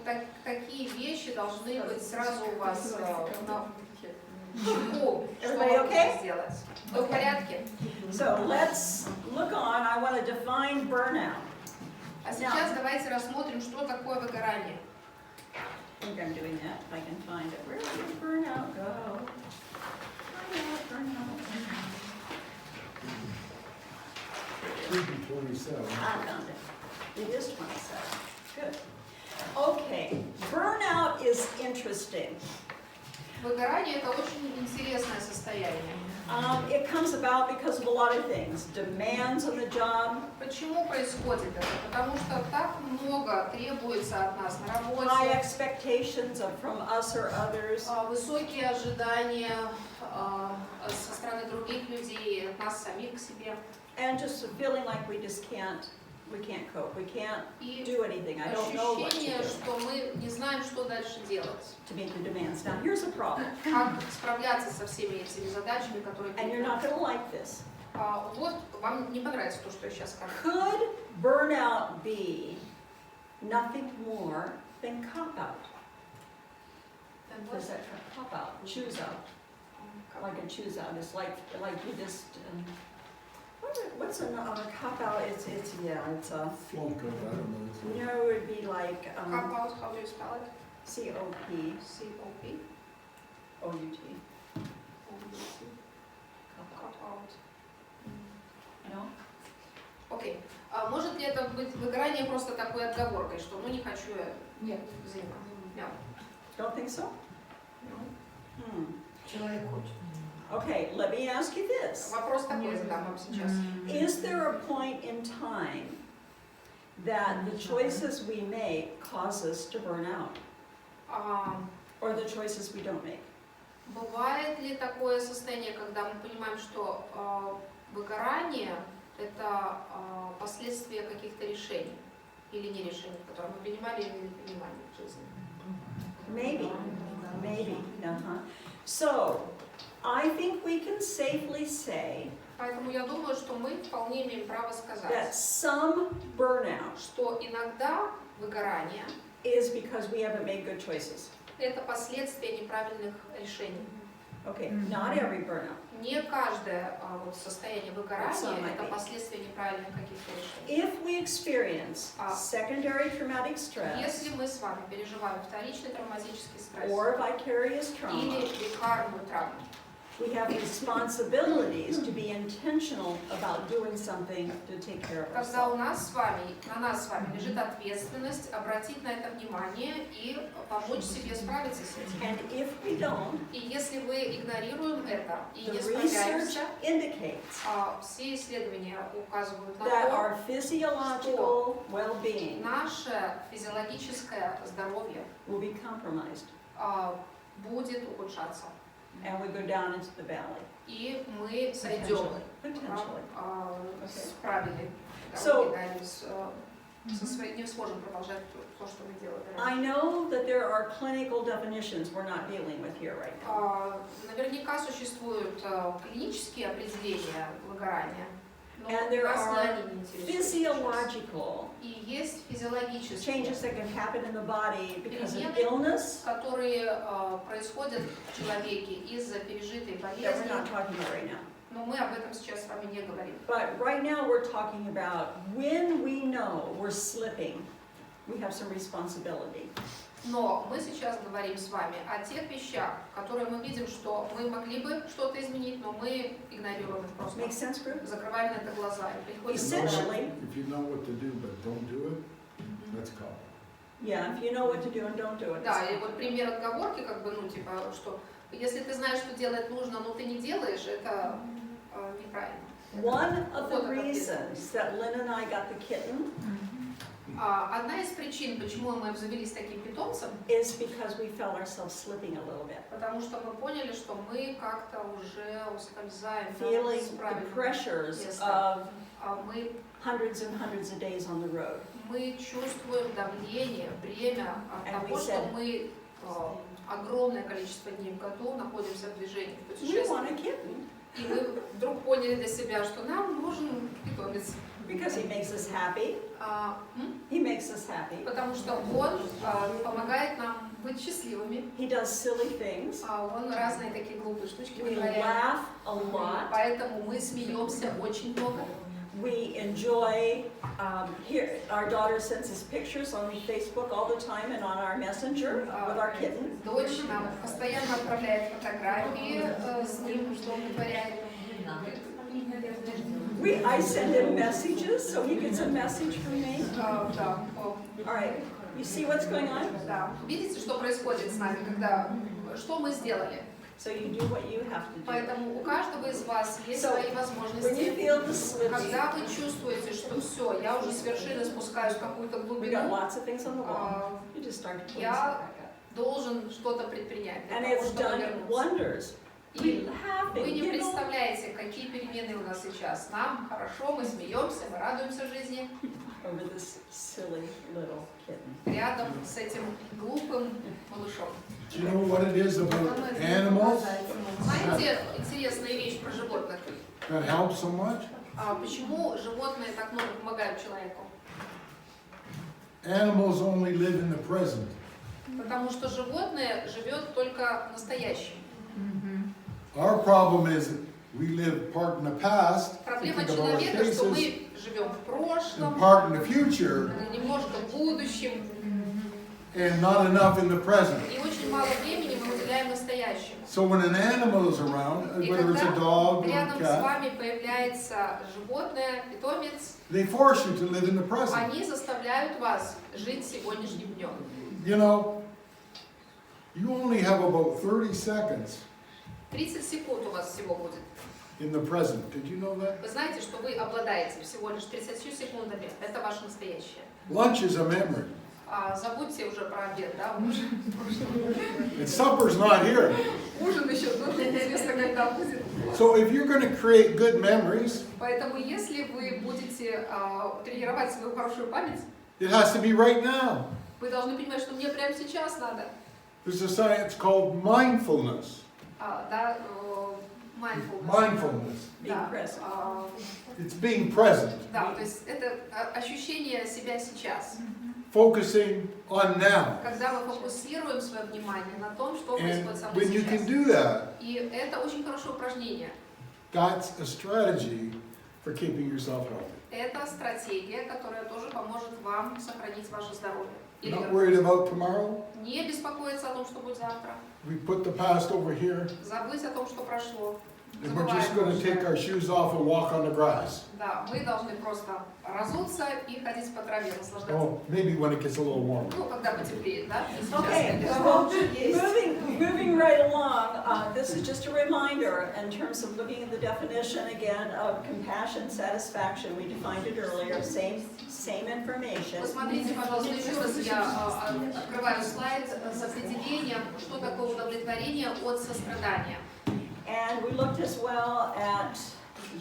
такие вещи должны быть сразу у вас на чеку, что
Everybody
вы
okay?
можете сделать. Вы в порядке?
So let's look on. I want to define burnout.
А сейчас давайте рассмотрим, что такое выгорание.
I think I'm doing that. If I can find it. Where did burnout go? Burnout, burnout.
27.
I found it. It is 27. Good. Okay. Burnout is interesting.
Выгорание – это очень интересное состояние.
It comes about because of a lot of things. Demands on the job.
Почему происходит это? Потому что так много требуется от нас на
High
работе.
expectations from us or others.
Высокие ожидания со стороны других людей, от нас самих к себе.
And just feeling like we can't cope. We can't
И
do anything. I don't know what to
ощущение,
do
что мы не знаем, что дальше делать.
to meet the demands. Now here's a problem.
Как справляться со всеми этими задачами, которые
And you're
перед
not
нами.
going to like this.
Вот, вам не понравится то, что я сейчас скажу.
Could burnout be nothing more than cop-out? What's that term? Cop-out, choose out. Like a choose out. It's like you just, what's a cop-out? It's a,
Flunk of, I don't know.
you know, it would be like,
Cop out, how do you spell it?
C-O-P,
C-O-P.
O-U-T.
Cop out.
No?
Окей. Может ли это быть выгорание просто такой отговоркой, что ну не хочу я
Нет.
заниматься? Нет.
Don't think so?
Человек хочет.
Okay, let me ask you this.
Вопрос такой задам вам сейчас.
Is there a point in time that the choices we make cause us to burn out? Or the choices we don't make?
Бывает ли такое состояние, когда мы понимаем, что выгорание – это последствия каких-то решений или не решений, которые мы принимали или не принимали в жизни?
Maybe. So, I think we can safely say
Поэтому я думаю, что мы вполне имеем право
that
сказать,
some burnout
что иногда выгорание
is because we haven't made good choices.
– это последствия неправильных решений.
Okay, not every burnout.
Не каждое вот, состояние выгорания
Some might
– это
be.
последствия неправильных каких-то решений.
If we experience secondary traumatic stress
Если мы с вами переживаем вторичный травматический стресс
or vicarious
или
trauma,
викарную травму,
we have responsibilities to be intentional about doing something to take care of
когда у
ourselves.
нас с вами, на нас с вами лежит ответственность обратить на это внимание и помочь себе справиться с этим.
And if we don't,
И если мы игнорируем это и
the
не
research
справляемся,
indicates
все исследования указывают на
that
то,
our physiological well-being
наше физиологическое здоровье
will be compromised
будет ухудшаться.
and we go down into the valley.
И мы сойдем,
Potentially.
справили
So-
дороги, не сможем продолжать то, что мы делали раньше.
I know that there are clinical definitions we're not dealing with here right now.
Наверняка существуют клинические определения выгорания, но
And there
нас
are
они не интересуют.
Physiological
И есть физиологические,
changes that can happen in the body because of
перемены,
illness
которые происходят в человеке из-за пережитой
that we're
болезни,
not talking about right now.
но мы об этом сейчас с вами не говорим.
But right now we're talking about when we know we're slipping, we have some responsibility.
Но мы сейчас говорим с вами о тех вещах, которые мы видим, что мы могли бы что-то изменить, но мы игнорируем их просто.
Make sense, group?
Закрываем на это глаза и приходим к
Essentially,
If you know what to do but don't do it, that's called.
yeah, if you know what to do and don't do it.
Да, и вот пример отговорки, как бы, ну, типа, что если ты знаешь, что делать нужно, но ты не делаешь, это неправильно.
One of the reasons that Lynn and I got the kitten
Одна из причин, почему мы обзавелись таким питомцем,
is because we felt ourselves slipping a little bit.
потому что мы поняли, что мы как-то уже ускользаем,
Feeling
с
the
правильным
pressures
местом.
of
Мы
hundreds and hundreds of days on the road.
мы чувствуем давление, бремя от
And
того,
we
что
said-
мы огромное количество дней в году находимся в движении, в
We want a
путешествии.
kitten
И мы вдруг поняли для себя, что нам нужен питомец.
because he makes us happy. He makes us happy.
Потому что он помогает нам быть счастливыми.
He does silly things.
Он разные такие глупые штучки
We
вытворяет.
laugh a lot.
Поэтому мы смеемся очень много.
We enjoy, here, our daughter sends us pictures on Facebook all the time and on our messenger with our kitten.
Дочь нам постоянно отправляет фотографии с ним, что он вытворяет.
I send him messages, so he gets a message from me.
Да.
All right, you see what's going on?
Да. Видите, что происходит с нами, что мы сделали?
So you do what you have to do.
Поэтому у каждого из вас есть
So,
свои
When you
возможности.
feel the slipping,
Когда вы чувствуете, что все, я уже с вершины спускаюсь в какую-то
we got
глубину,
lots of things on the wall. You just start to pull
я
yourself back up.
должен что-то предпринять для
And
того,
it's
чтобы
done
вернуться.
wonders.
И
We laughing,
вы не
giggle.
представляете, какие перемены у нас сейчас. Нам хорошо, мы смеемся, мы радуемся жизни
Over this silly little kitten.
рядом с этим глупым малышом.
Do you know what it is about animals
Знаете, интересная вещь про животных.
that help so much?
Почему животные так много помогают человеку?
Animals only live in the present.
Потому что животное живет только настоящим.
Our problem is we live part in the past,
Проблема
thinking of our
человека, что
cases,
мы живем в
and
прошлом,
part in the future,
немножко в будущем,
and not enough in the present.
и очень мало времени мы уделяем настоящему.
So when an animal is around,
И
whether it's a
когда
dog or a
рядом с
cat,
вами появляется животное, питомец,
they force you to live in the present.
они заставляют вас жить сегодняшним днем.
You know, you only have about 30 seconds
30 секунд у вас всего будет.
in the present. Did you know that?
Вы знаете, что вы обладаете всего лишь 30 секундами. Это ваше настоящее.
Lunch is a memory.
Забудьте уже про обед, да? Ужин.
And supper's not here.
Ужин еще неизвестно, когда будет.
So if you're going to create good memories,
Поэтому, если вы будете тренировать свою хорошую память,
it has to be right now.
вы должны понимать, что мне прямо сейчас надо.
There's a science called mindfulness. Mindfulness.
Being
Да.
present.
It's being present,
Да, то есть это ощущение себя сейчас.
focusing on now.
Когда мы фокусируем свое внимание на том, что
And
происходит со мной
when you can
сейчас.
do that,
И это очень хорошее упражнение.
that's a strategy for keeping yourself healthy.
Это стратегия, которая тоже поможет вам сохранить ваше здоровье. Или
Not
как
worried about tomorrow.
не беспокоиться о том, что будет завтра.
We put the past over here,
Забыть о том, что прошло.
and we're just
Забываем
going to
прошлое.
take our shoes off and walk on the grass.
Да, мы должны просто разуться и ходить по траве, наслаждаться.
Oh, maybe when it gets a little warmer.
Ну, когда потеплеет, да? Не сейчас,
Okay,
конечно.
well, moving right along, this is just a reminder in terms of looking at the definition again of compassion, satisfaction. We defined it earlier, same information.
Посмотрите, пожалуйста, еще раз я открываю слайд с определением, что такое удовлетворение от сострадания.
And we looked as well at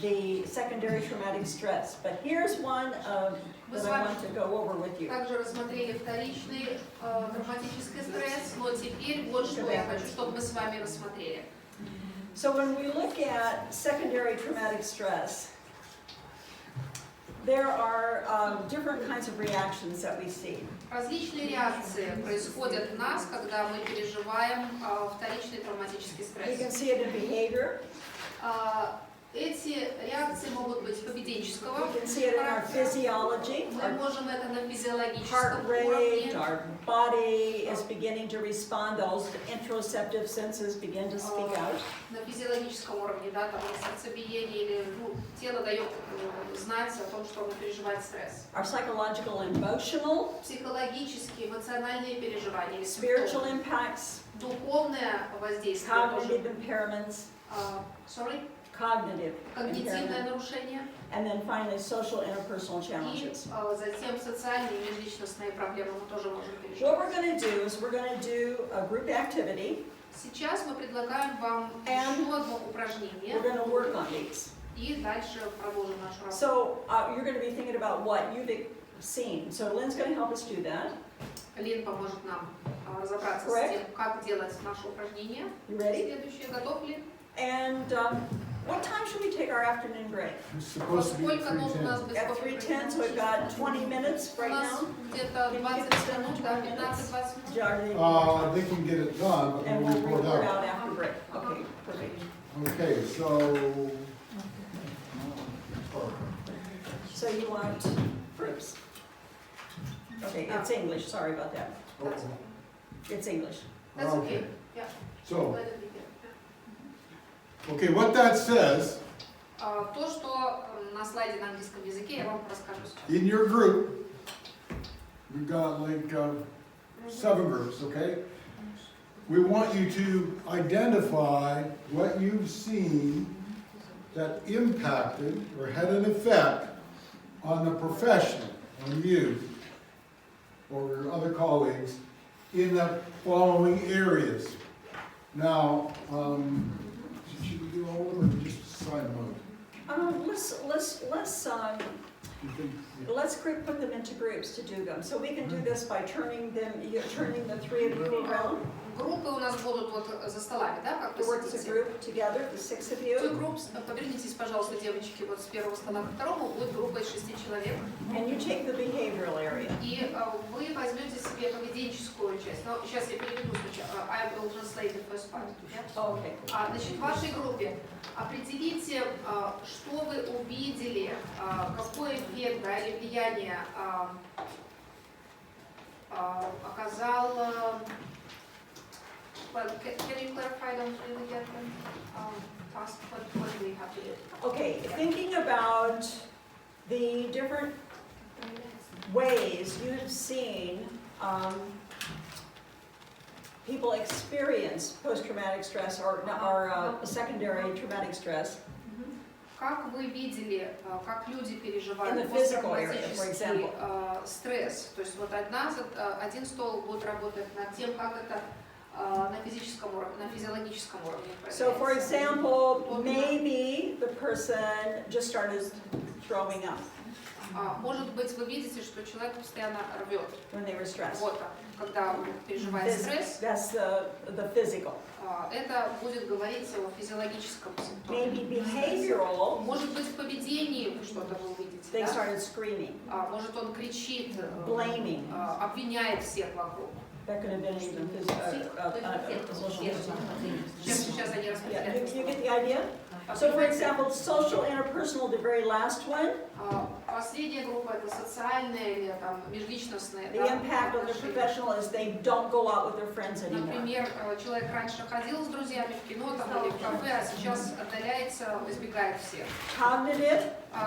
the secondary traumatic stress. But here's one that I want to go over with you.
Также рассмотрели вторичный травматический стресс, но теперь вот что я хочу, чтобы мы с вами рассмотрели.
So when we look at secondary traumatic stress, there are different kinds of reactions that we see.
Различные реакции происходят в нас, когда мы переживаем вторичный травматический
We can
стресс.
see it in behavior,
Эти реакции могут быть поведенческого
we can see it in our
характера.
physiology,
Мы
our
можем это на
heart
физиологическом
rate,
уровне.
our body is beginning to respond, those interoceptive senses begin to speak out.
На физиологическом уровне, да, там сердцебиение или тело дает знать о том, что оно переживает стресс.
Our psychological and emotional,
Психологические, эмоциональные переживания, или
spiritual
симптомы.
impacts,
Духовное воздействие тоже.
cognitive impairments,
Sorry?
cognitive
Когнитивное
impairment,
нарушение.
and then finally social interpersonal
И
challenges.
затем социальные и межличностные проблемы мы тоже можем
What
переживать.
we're going to do is we're going to do a group activity.
Сейчас мы предлагаем вам
And
еще одно упражнение.
We're going to work on these.
И дальше продолжим нашу работу.
So you're going to be thinking about what you've seen. So Lynn's going to help us do that.
Лин поможет нам разобраться
Correct.
с тем, как делать наше упражнение.
You ready?
Следующее. Готов ли?
And what time should we take our afternoon break?
It's supposed to be at
Сколько нужно у нас
3:10.
без
At
кофе?
3:10, so we've got 20 minutes
У
right
нас
now.
где-то
Can you
20
get this done in
минут, да,
20 minutes?
15-20 минут.
Jordan,
They can get it done, but
and
we'll
we'll
report
report
out.
out after break. Okay, perfect.
Okay, so,
So you want groups? Okay, it's English, sorry about that. It's English.
That's okay. Yeah.
So,
Let it begin.
okay, what that says,
То, что на слайде на английском языке, я вам расскажу сейчас.
in your group, we've got like 7 groups, okay? We want you to identify what you've seen that impacted or had an effect on the professional, on you, or your other colleagues, in the following areas. Now, should we do all of them or just assign them?
Let's put them into groups to do them. So we can do this by turning the three of you around.
Группы у нас будут вот за столами, да, как
To
вы
work as a
сидите.
group together, the 6 of
Two
you.
groups, повернитесь, пожалуйста, девочки, вот с первого стола к второму, будет группа из 6 человек.
And you take the behavioral area.
И вы возьмете себе поведенческую часть. Но сейчас я переведу сначала. I will translate the first part. Yeah?
Okay.
Значит, в вашей группе определите, что вы увидели, какой эффект, да, или влияние оказал. Well, can you clarify them really get them? Task, what do we have to do?
Okay, thinking about the different ways you've seen people experience post-traumatic stress or secondary traumatic stress.
Как вы видели, как люди переживают
In the physical area, for
посттравматический
example.
стресс? То есть вот один стол будет работать над тем, как это на физическом уровне, на физиологическом уровне
So for
проявляется.
example, maybe the person just started throwing up.
Может быть, вы видите, что человек постоянно рвет.
when they were stressed.
Вот так, когда он переживает стресс.
That's the physical.
Это будет говориться о физиологическом симптоме.
Maybe behavioral,
Может быть, в поведении что-то вы увидите.
they
Да?
started screaming,
Может, он кричит,
blaming.
обвиняет всех вокруг.
That could have been even social.
Сейчас они
Yeah,
распределяют.
you get the idea? So for example, social interpersonal, the very last one,
Последняя группа это социальная или там межличностная.
the impact on the professional is they don't go out with their friends anymore.
Например, человек раньше ходил с друзьями в кино там, или в кафе, а сейчас отдаляется, избегает всех.
Cognitive,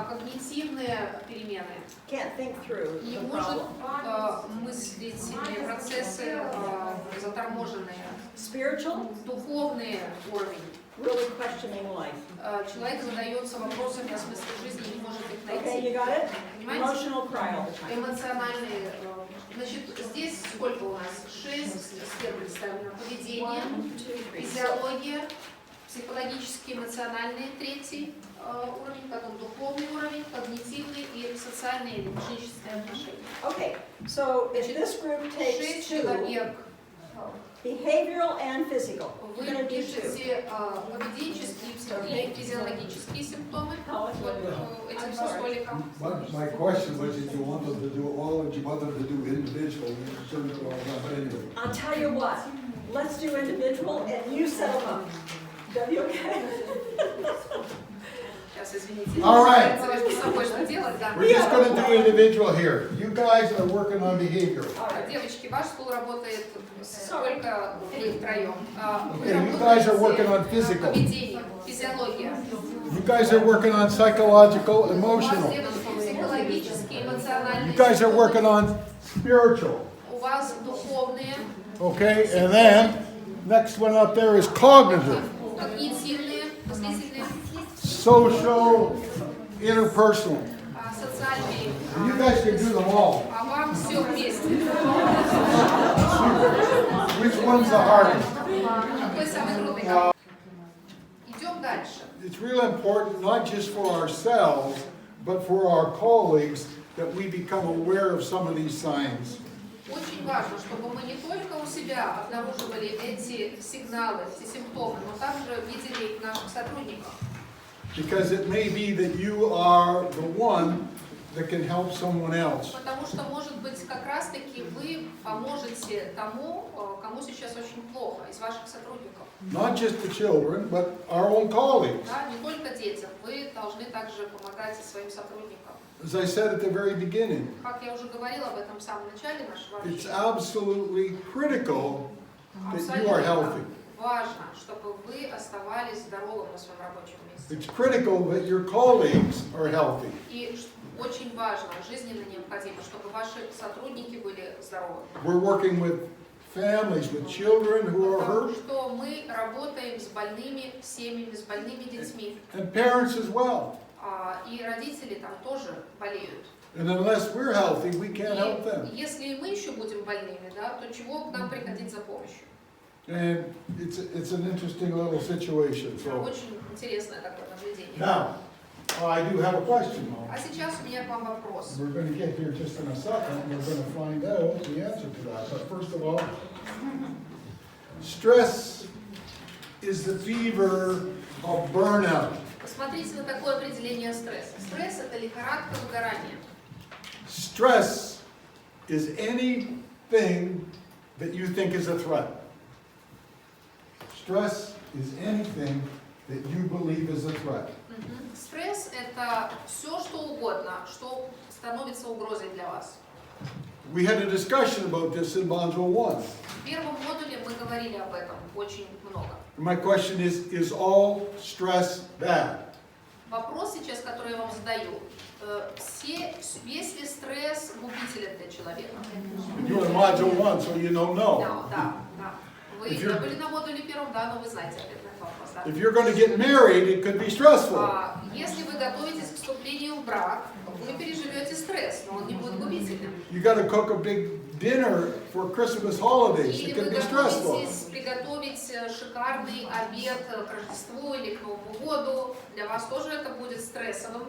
Когнитивные перемены.
can't think through
Не
the
может
problem.
мыслить себе процессы заторможенные.
Spiritual,
Духовный уровень.
really questioning life.
Человек задается вопросами о смысле жизни и не может их
Okay,
найти.
you got it?
Понимаете?
Emotional cry all the time.
Эмоциональные. Значит, здесь сколько у нас? 6 сфер представлено. Поведение, физиология, психологический, эмоциональный, третий уровень, потом духовный уровень, когнитивный и социальные или межличностные отношения.
Okay, so if this group takes
6
two,
человек.
behavioral and physical,
Вы
you're going to do two.
пишете поведенческие и физиологические симптомы
Oh,
вот этим со столиком.
My question was if you want them to do all, or do you want them to do individual, but anyway.
I'll tell you what, let's do individual and you set them up. Debbie, okay?
Сейчас, извините.
All right.
Между собой что делать, да.
We're just gonna do individual here. You guys are working on behavior.
All right.
Девочки, ваш стул работает только вы втроем. Вы
Okay, you guys are working on
работаете
physical.
поведение, физиология.
You guys are working on psychological,
У вас
emotional.
девочки психологические, эмоциональные.
You guys are working on spiritual.
У вас духовные,
Okay, and then next one up there is cognitive,
когнитивные, мыслительные,
social, interpersonal.
социальные.
You guys can do them all.
А вам все вместе.
Which one's the hardest?
Какой самый трудный? Идем дальше.
It's real important, not just for ourselves, but for our colleagues, that we become aware of some of these signs.
Очень важно, чтобы мы не только у себя обнаруживали эти сигналы, эти симптомы, но также видели их в наших сотрудниках.
Because it may be that you are the one that can help someone else.
Потому что, может быть, как раз-таки вы поможете тому, кому сейчас очень плохо, из ваших сотрудников.
Not just the children, but our own colleagues.
Да, не только детям, вы должны также помогать и своим сотрудникам.
As I said at the very beginning,
Как я уже говорила в этом самом начале нашего
it's
общения,
absolutely critical that you are healthy.
важно, чтобы вы оставались здоровым на своем рабочем месте.
It's critical that your colleagues are healthy.
И очень важно, жизненно необходимо, чтобы ваши сотрудники были здоровы.
We're working with families, with children who are
Потому
hurt,
что мы работаем с больными семьями, с больными детьми.
and parents as well.
И родители там тоже болеют.
And unless we're healthy, we can't help them.
И если мы еще будем больными, да, то чего к нам приходить за помощью?
And it's an interesting little situation. So
Очень интересное такое наблюдение.
now, I do have a question.
А сейчас у меня к вам вопрос.
We're going to get here just in a second, and we're going to find out the answer to that. But first of all, stress is the fever of burnout.
Посмотрите на такое определение стресса. Стресс – это лихорадка выгорания.
Stress is anything that you think is a threat. Stress is anything that you believe is a threat.
Стресс – это все, что угодно, что становится угрозой для вас.
We had a discussion about this in Module 1.
В первом модуле мы говорили об этом очень много.
My question is all stress bad?
Вопрос сейчас, который я вам задаю. Весь ли стресс губителен для человека?
You're in Module 1, so you know no.
Да. Вы
If you're-
были на модуле первом, да, но вы знаете ответ на этот вопрос. Да?
If you're going to get married, it could be stressful.
Если вы готовитесь к вступлению в брак, вы переживете стресс, но он не будет губительным.
You got to cook a big dinner for Christmas holidays.
Или
It
вы
could be stressful.
готовитесь приготовить шикарный обед к Рождеству или к Новому году, для вас тоже это будет стрессовым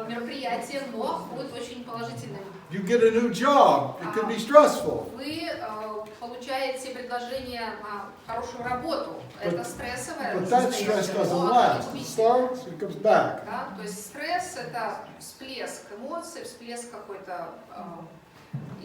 мероприятие, но будет очень положительным.
You get a new job, it could be stressful.
Вы получаете предложение на хорошую работу. Это стрессовое
But that stress
состояние.
doesn't
но оно
last.
не
It
губительное.
starts, it comes back.
Да? То есть стресс это всплеск эмоций, всплеск какой-то,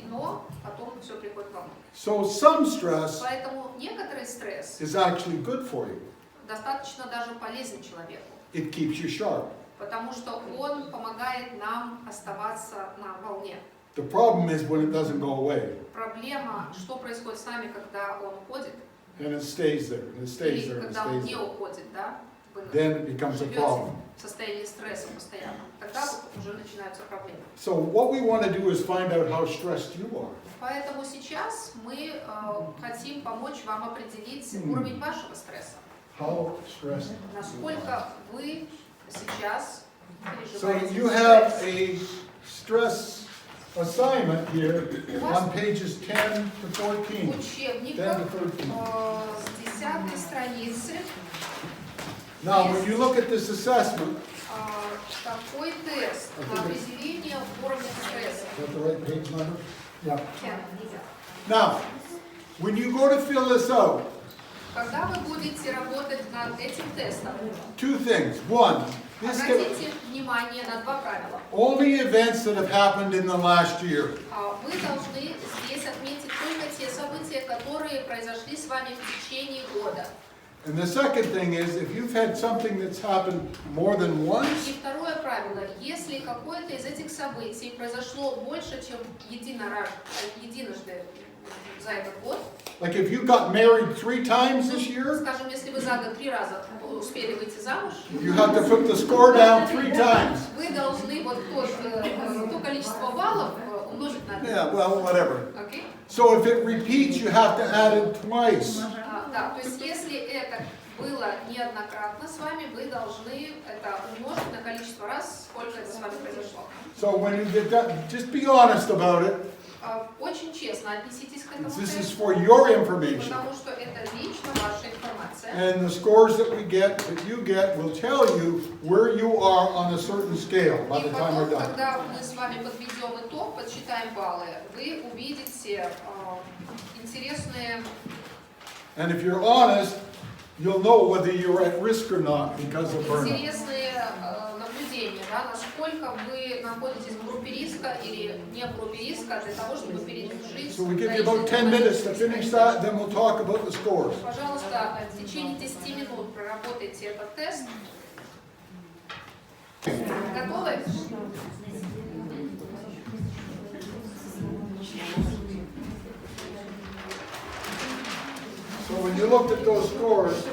но потом все приходит вам.
So some stress
Поэтому некоторый стресс
is actually good for you.
достаточно даже полезен человеку,
It keeps you sharp.
потому что он помогает нам оставаться на волне.
The problem is when it doesn't go away.
Проблема, что происходит с нами, когда он уходит,
And it stays there, and it stays
или
there, and it
когда он
stays
не
there.
уходит, да? Вы
Then it becomes a
живете
problem.
в состоянии стресса постоянно. Тогда вот уже начинаются проблемы.
So what we want to do is find out how stressed you are.
Поэтому сейчас мы хотим помочь вам определить уровень вашего стресса.
How stressed.
Насколько вы сейчас
So
переживаете
you have
стресс.
a stress assignment here on pages 10 to 14.
Учебниках
10 to 13.
с 10 страницы
Now, when you look at this assessment,
такой тест на определение уровня стресса.
is that the right page number? Yeah.
10.
Now, when you go to fill this out,
Когда вы будете работать над этим тестом,
two things. One, this can
обратите внимание на два правила.
only events that have happened in the last year.
Вы должны здесь отметить только те события, которые произошли с вами в течение года.
And the second thing is, if you've had something that's happened more than once,
И второе правило. Если какое-то из этих событий произошло больше, чем единожды за этот год,
like if you got married 3 times this year,
скажем, если вы за год 3 раза успели выйти замуж,
you have to put the score down 3 times.
вы должны вот то количество баллов умножить на 3.
Yeah, well, whatever.
Окей?
So if it repeats, you have to add it twice.
Да, то есть если это было неоднократно с вами, вы должны это умножить на количество раз, сколько это с вами произошло.
So when you get done, just be honest about it.
Очень честно отнеситесь к этому
This is
тесту,
for your information.
потому что это лично ваша информация.
And the scores that you get will tell you where you are on a certain scale by
И
the time we're
потом,
done.
когда мы с вами подведем итог, подсчитаем баллы, вы увидите интересные,
And if you're honest, you'll know whether you're at risk or not because of burnout.
интересные наблюдения, да, насколько вы находитесь в группе риска или не в группе риска для того, чтобы пережить.
So we give you about 10 minutes to finish that, then we'll talk about the scores.
Пожалуйста, в течение 10 минут проработайте этот тест. Готовы?
So when you looked at those scores,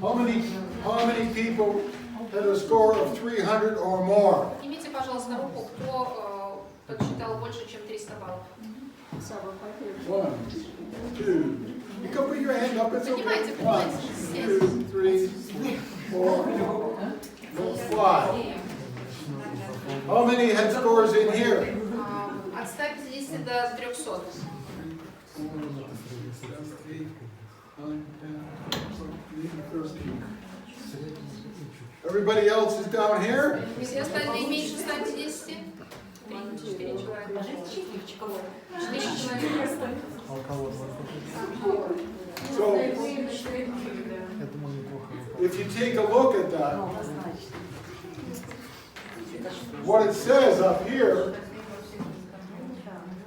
how many people had a score of 300 or more?
Поднимите, пожалуйста, руку, кто подсчитал больше, чем 300 баллов.
1, 2. You can put your hand up, it's okay.
Поднимайте,
1,
поднимайте.
2, 3, 4, 5. How many had scores in here?
От 150 до 300.
9, 10, 13. Everybody else is down here?
Все остальные меньше 150? 4 человека. 4 человека.
So, if you take a look at that, what it says up here,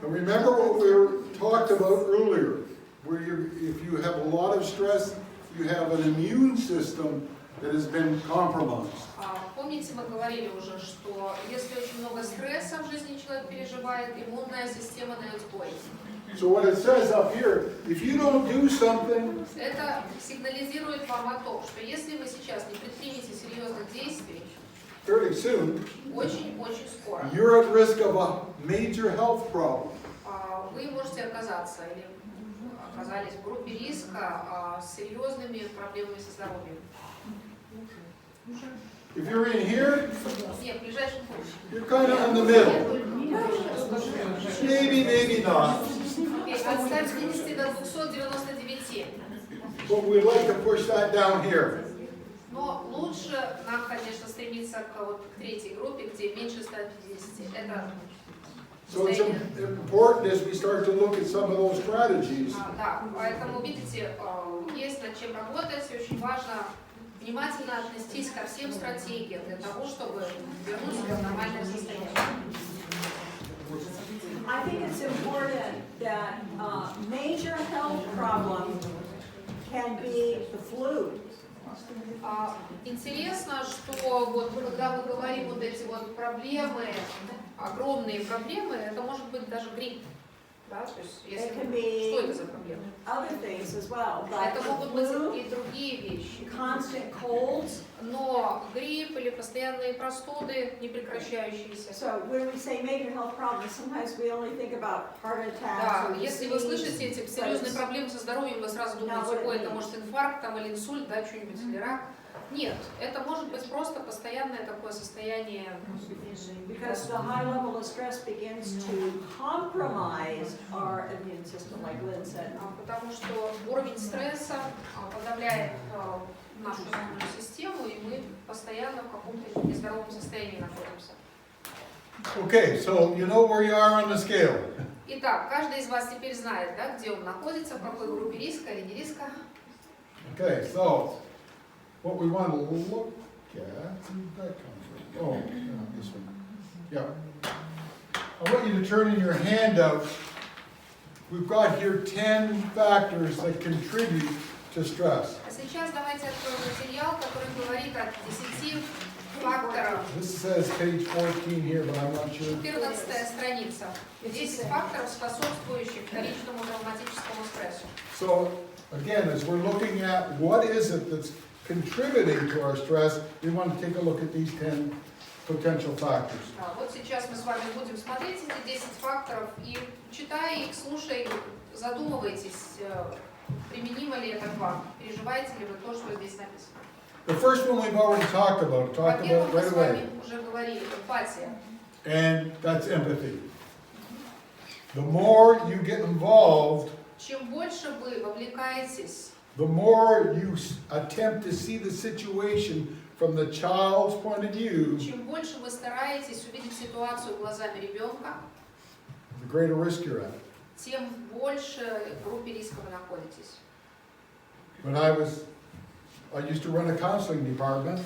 and remember what we talked about earlier, where if you have a lot of stress, you have an immune system that has been compromised.
Помните, мы говорили уже, что если очень много стресса в жизни человек переживает, иммунная система дает сбой.
So what it says up here, if you don't do something,
Это сигнализирует вам о том, что если вы сейчас не предпримете серьезных действий,
fairly soon,
очень-очень скоро
you're at risk of a major health problem.
вы можете оказаться или оказались в группе риска с серьезными проблемами со здоровьем.
If you're in here,
Нет, в ближайшем будущем.
you're kind of in the middle. Maybe, maybe not.
От 150 до 299.
but we'd like to push that down here.
Но лучше нам, конечно, стремиться к третьей группе, где меньше 150. Это
So it's
состояние.
important as we start to look at some of those strategies.
Да, поэтому, видите, есть над чем работать, и очень важно внимательно отнестись ко всем стратегиям для того, чтобы вернуть себя в нормальное состояние.
I think it's important that major health problem can be the flu.
Интересно, что вот когда мы говорим вот эти вот проблемы, огромные проблемы, это может быть даже грипп. Да? То есть, если, что это за проблемы?
Other things as well, like
Это могут
flu,
быть и другие вещи.
constant colds.
Но грипп или постоянные простуды, не прекращающиеся.
So when we say major health problems, sometimes we only think about heart attacks.
Да,
or
если вы
disease.
слышите эти серьезные проблемы со здоровьем, вы сразу думаете, ой, это может инфаркт там, или инсульт, да, что-нибудь, или рак. Нет, это может быть просто постоянное такое состояние.
Because the high level of stress begins to compromise our immune system, like Lynn said.
Потому что уровень стресса подавляет нашу иммунную систему, и мы постоянно в каком-то нездоровом состоянии находимся.
Okay, so you know where you are on the scale.
Итак, каждый из вас теперь знает, да, где он находится, в какой группе риска или не риска.
Okay, so what we want to look at, where did that come from? Oh, yeah, this one. Yeah. I want you to turn in your handout. We've got here 10 factors that contribute to stress.
А сейчас давайте откроем материал, который говорит о 10 факторах.
This says page 14 here, but I'm not sure.
14-я страница. 10 факторов, способствующих вторичному травматическому стрессу.
So again, as we're looking at what is it that's contributing to our stress, we want to take a look at these 10 potential factors.
Вот сейчас мы с вами будем смотреть эти 10 факторов и, читая их, слушая их, задумывайтесь, применимо ли это к вам, переживаете ли вы то, что здесь написано.
The first one we've already talked about
Во-первых, мы
right
с
away,
вами уже говорили, эмпатия.
and that's empathy. The more you get involved,
Чем больше вы вовлекаетесь,
the more you attempt to see the situation from the child's point of view,
чем больше вы стараетесь увидеть ситуацию глазами ребенка,
the greater risk you're at.
тем больше в группе риска вы находитесь.
When I used to run a counseling department,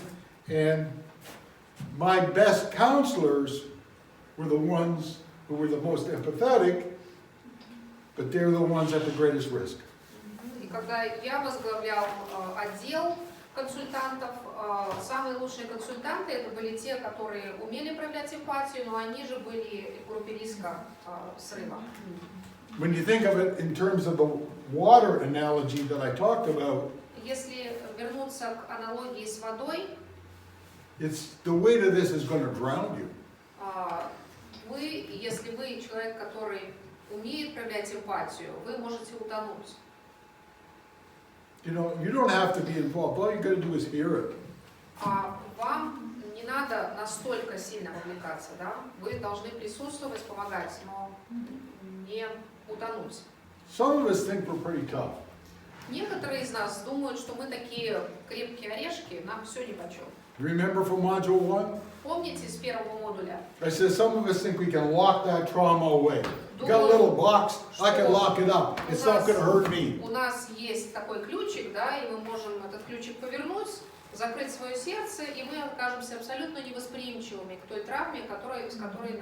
and my best counselors were the ones who were the most empathetic, but they're the ones at the greatest risk.
И когда я возглавлял отдел консультантов, самые лучшие консультанты это были те, которые умели проявлять эмпатию, но они же были в группе риска срыва.
When you think of it in terms of the water analogy that I talked about,
Если вернуться к аналогии с водой,
it's the weight of this is going to drown you.
вы, если вы человек, который умеет проявлять эмпатию, вы можете утонуть.
You know, you don't have to be involved. All you got to do is hear it.
Вам не надо настолько сильно вовлекаться, да? Вы должны присутствовать, помогать, но не утонуть.
Some of us think we're pretty tough.
Некоторые из нас думают, что мы такие крепкие орешки, нам все нипочем.
Remember from Module 1?
Помните с первого модуля?
I said some of us think we can lock that trauma away. You got a little box, I can lock it up. It's not going to hurt me.
У нас есть такой ключик, да, и мы можем этот ключик повернуть, закрыть свое сердце, и мы окажемся абсолютно невосприимчивыми к той травме, с которой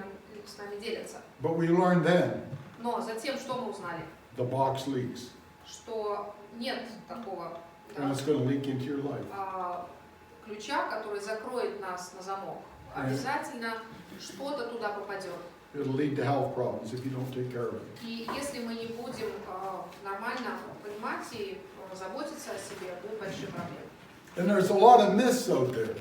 с нами делятся.
But we learned then,
Но затем что мы узнали?
the box leaks.
Что нет такого
And it's going to leak into your life.
ключа, который закроет нас на замок. Обязательно что-то туда попадет.
It'll lead to health problems if you don't take care of it.
И если мы не будем нормально понимать и заботиться о себе, будут большие проблемы.
And there's a lot of myths out there.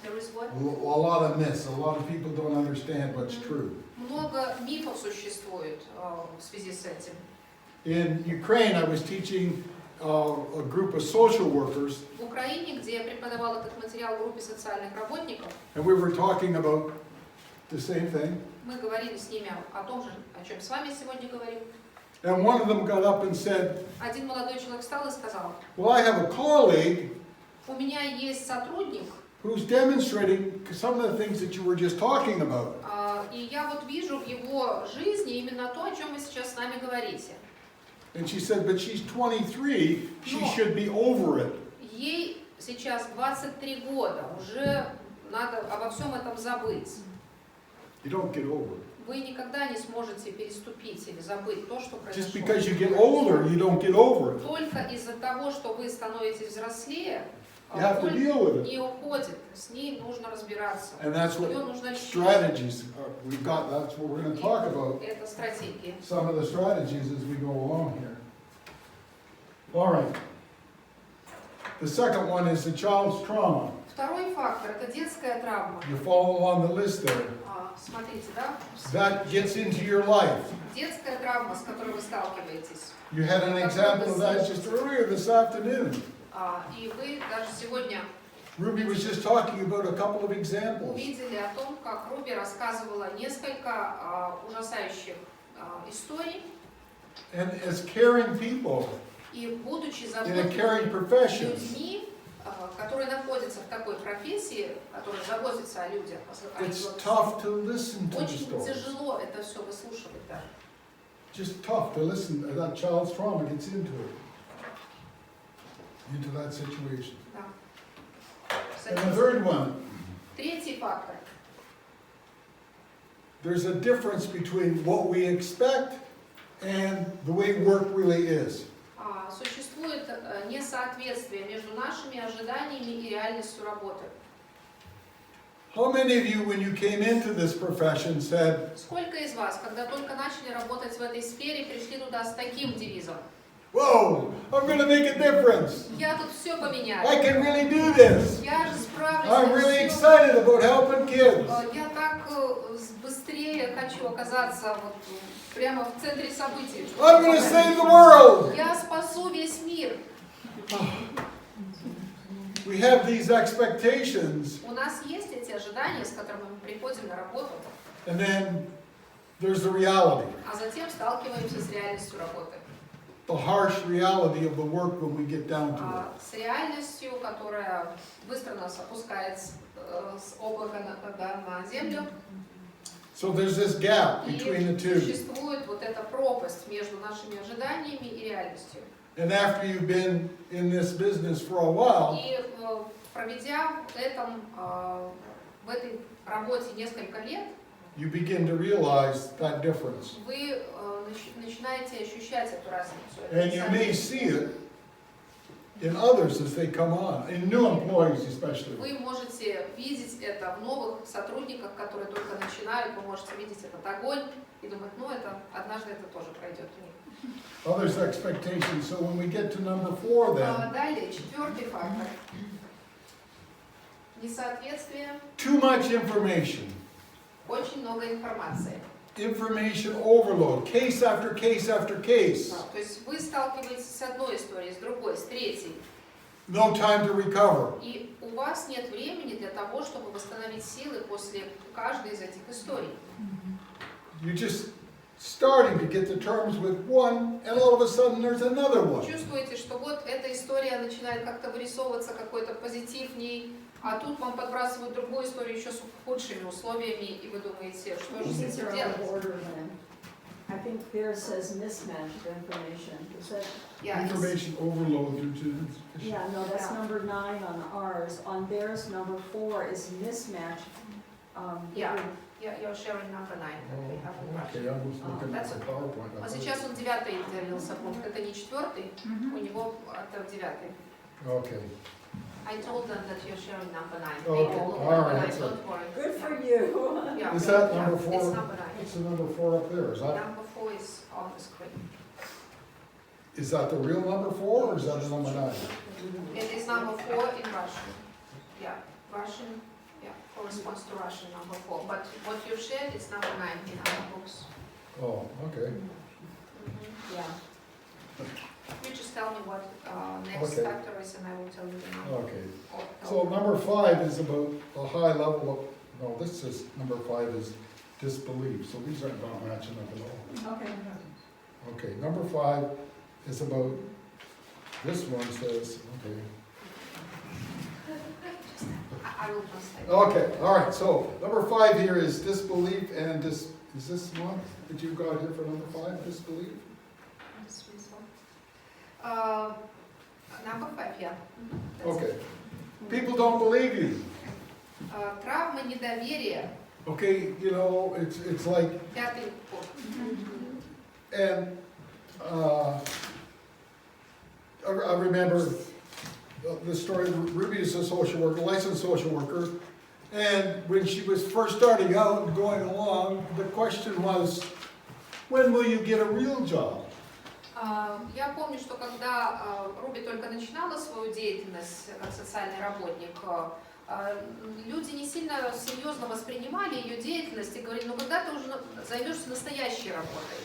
There is what?
A lot of myths. A lot of people don't understand what's true.
Много мифов существует в связи с этим.
In Ukraine, I was teaching a group of social workers,
В Украине, где я преподавала этот материал в группе социальных работников,
and we were talking about the same thing.
мы говорили с ними о том же, о чем с вами сегодня говорим.
And one of them got up and said,
Один молодой человек встал и сказал,
well, I have a colleague
у меня есть сотрудник,
who's demonstrating some of the things that you were just talking about.
и я вот вижу в его жизни именно то, о чем вы сейчас с нами говорите.
And she said, but she's 23, she
No.
should be over it.
Ей сейчас 23 года, уже надо обо всем этом забыть.
You don't get over it.
Вы никогда не сможете переступить или забыть то, что
Just
произошло.
because you get older, you don't get over it.
Только из-за того, что вы становитесь взрослее,
You have to
боль
deal with it.
не уходит, с ней нужно разбираться.
And that's
Ее
what
нужно лечить.
strategies we've got. That's what we're going to talk about.
Это стратегии.
Some of the strategies as we go along here. All right. The second one is the child's trauma.
Второй фактор – это детская травма.
You follow along the list there.
Смотрите, да?
That gets into your life.
Детская травма, с которой вы сталкиваетесь.
You had an example of that just earlier this afternoon.
И вы даже сегодня
Ruby was just talking about a couple of examples.
увидели о том, как Руби рассказывала несколько ужасающих историй.
And as caring people
И будучи
in a caring
заботливыми
profession,
людьми, которые находятся в такой профессии, которые заботятся о людях,
it's tough to listen to the
очень
stories.
тяжело это все выслушивать даже.
Just tough to listen. That child's trauma gets into that situation.
Да.
And the third one,
Третий фактор.
there's a difference between what we expect and the way work really is.
Существует несоответствие между нашими ожиданиями и реальностью работы.
How many of you, when you came into this profession, said,
Сколько из вас, когда только начали работать в этой сфере, пришли туда с таким девизом?
whoa, I'm going to make a difference.
Я тут все поменяю.
I can really do this.
Я же справлюсь.
I'm
я
really
всё-
excited about helping kids.
Я так быстрее хочу оказаться вот прямо в центре событий.
I'm going to save the world.
Я спасу весь мир.
We have these expectations,
У нас есть эти ожидания, с которыми мы приходим на работу,
and then there's the reality,
а затем сталкиваемся с реальностью работы.
the harsh reality of the work when we get down to it.
С реальностью, которая быстро нас опускает с облака на землю.
So there's this gap
И
between the two.
существует вот эта пропасть между нашими ожиданиями и реальностью.
And after you've been in this business for a while,
И проведя в этой работе несколько лет,
you begin to realize that difference.
вы начинаете ощущать эту разницу.
And you may see it in others as they come on, in new employees especially.
Вы можете видеть это в новых сотрудниках, которые только начинают, вы можете видеть этот огонь и думать, ну это однажды это тоже пройдет у них.
Others' expectations. So when we get to number 4 then,
Далее, четвертый фактор. Несоответствие,
too much information.
очень много информации.
Information overload, case after case after case.
То есть вы сталкиваетесь с одной историей, с другой, с третьей.
No time to recover.
И у вас нет времени для того, чтобы восстановить силы после каждой из этих историй.
You're just starting to get to terms with one, and all of a sudden there's another one.
Чувствуете, что вот эта история начинает как-то вырисовываться, какой-то позитив в ней, а тут вам подбрасывают другую историю еще с худшими условиями, и вы думаете, что же с
These
этим
are out
делать?
of order then. I think there says mismatch of information. Is that,
Information overload due to.
yeah, no, that's number 9 on ours. On theirs, number 4 is mismatch.
Yeah. You're sharing number 9 that we have in Russian.
Okay, I was looking at
That's
the
okay.
PowerPoint.
А сейчас он 9-й делился пункт, это не 4-й, у него это 9-й.
Okay.
I told them that you're sharing number 9.
Okay,
They will look
all
number
right,
9,
so-
don't worry.
Good for you.
Yeah,
Is that
yeah,
number
It's
4?
number 9.
What's the number 4 up there?
Number 4 is on the screen.
Is that the real number 4 or is that the number 9?
It is number 4 in Russian. Yeah, Russian, yeah, corresponds to Russian number 4. But what you shared is number 9 in our books.
Oh, okay.
Yeah.
You just tell me what next
Okay.
factor is and I will tell you the number.
Okay.
Or-
So number 5 is about a high level of, no, this is, number 5 is disbelief. So these aren't not matching up at all.
Okay.
Okay, number 5 is about, this one says, okay.
I will translate.
Okay, all right, so number 5 here is disbelief and is this one that you've got here for number 5, disbelief?
Number 5, yeah.
Okay. People don't believe you.
Травмы недоверия.
Okay, you know, it's like,
5 пункт.
and I remember the story, Ruby is a social worker, licensed social worker, and when she was first starting out and going along, the question was, when will you get a real job?
Я помню, что когда Руби только начинала свою деятельность как социальный работник, люди не сильно серьезно воспринимали ее деятельность и говорили, ну когда ты уже займешься настоящей работой?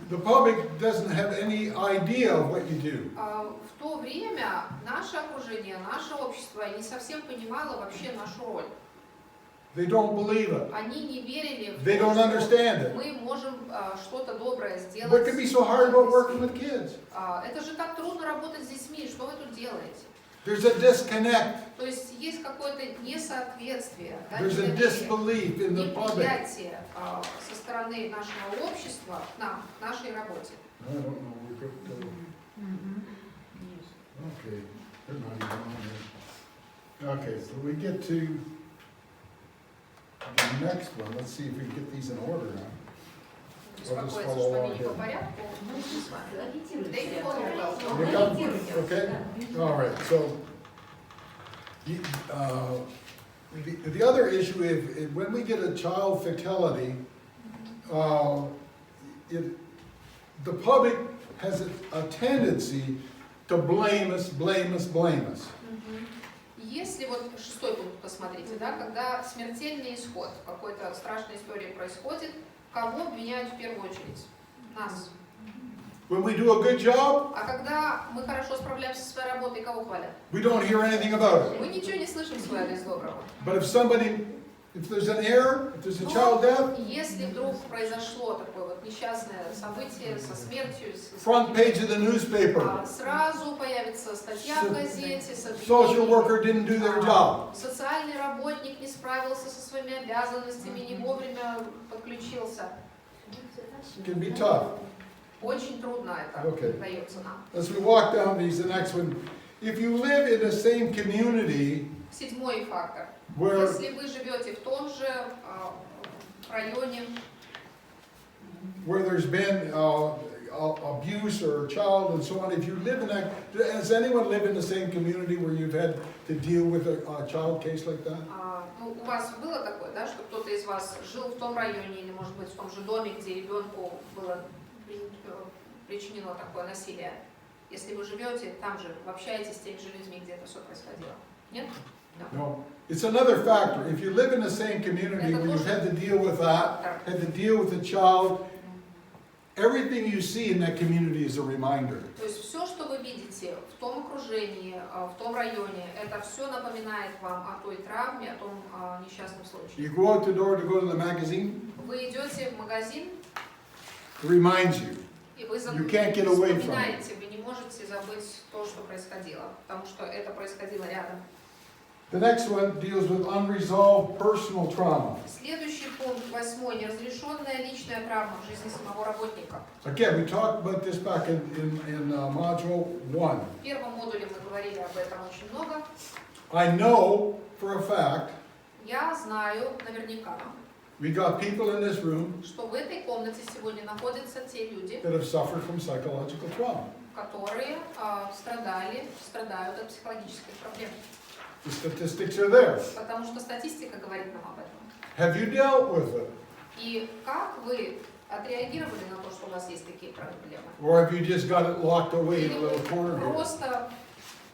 The public doesn't have any idea of what you do.
В то время наше окружение, наше общество не совсем понимало вообще нашу роль.
They don't believe it.
Они не верили в
They
то,
don't
что
understand it.
мы можем что-то доброе сделать.
What can be so hard about working with kids?
Это же так трудно работать с детьми, что вы тут делаете?
There's a disconnect.
То есть есть какое-то несоответствие, да,
There's a disbelief in the public.
неприятие со стороны нашего общества к нам, к нашей работе.
I don't know, we could, okay, they're not even on here. Okay, so we get to the next one. Let's see if we can get these in order now.
Беспокоиться, что они не по порядку. They follow well.
You got- Okay, all right, so, the other issue is, when we get a child fatality, the public has a tendency to blame us.
Если вот 6 пункт посмотрите, да, когда смертельный исход, какой-то страшной истории происходит, кого обвиняют в первую очередь? Нас.
When we do a good job,
А когда мы хорошо справляемся со своей работой, кого хвалят?
we don't hear anything about it.
Мы ничего не слышим в свой адрес доброго.
But if there's an error, if there's a child death,
Если вдруг произошло такое вот несчастное событие со смертью,
front page of the newspaper,
сразу появится статья в газете с
social
обвинением.
worker didn't do their job.
Социальный работник не справился со своими обязанностями, не вовремя подключился.
It can be tough.
Очень трудно это
Okay.
дается нам.
As we walk down these, the next one, if you live in the same community
7 фактор.
where
Если вы живете в том же районе,
there's been abuse or child and so on, if you live in that, has anyone lived in the same community where you've had to deal with a child case like that?
ну, у вас было такое, да, что кто-то из вас жил в том районе или, может быть, в том же доме, где ребенку было причинено такое насилие? Если вы живете там же, вы общаетесь с теми же людьми, где это все происходило? Нет?
No. It's another factor. If you live in the same community where you've had to deal with that, had to deal with a child, everything you see in that community is a reminder.
То есть все, что вы видите в том окружении, в том районе, это все напоминает вам о той травме, о том несчастном случае.
You go out the door to go to the magazine,
Вы идете в магазин,
it reminds you.
и вы
You can't get away from it.
вспоминаете, вы не можете забыть то, что происходило, потому что это происходило рядом.
The next one deals with unresolved personal trauma.
Следующий пункт, 8, неразрешенная личная травма в жизни самого работника.
Again, we talked about this back in Module 1.
В первом модуле мы говорили об этом очень много.
I know for a fact
Я знаю наверняка,
we got people in this room
что в этой комнате сегодня находятся те люди,
that have suffered from psychological trauma.
которые страдают от психологических проблем.
The statistics are there.
Потому что статистика говорит нам об этом.
Have you dealt with it?
И как вы отреагировали на то, что у вас есть такие проблемы?
Or have you just got it locked away in a
Или
little
вы
corner here?
просто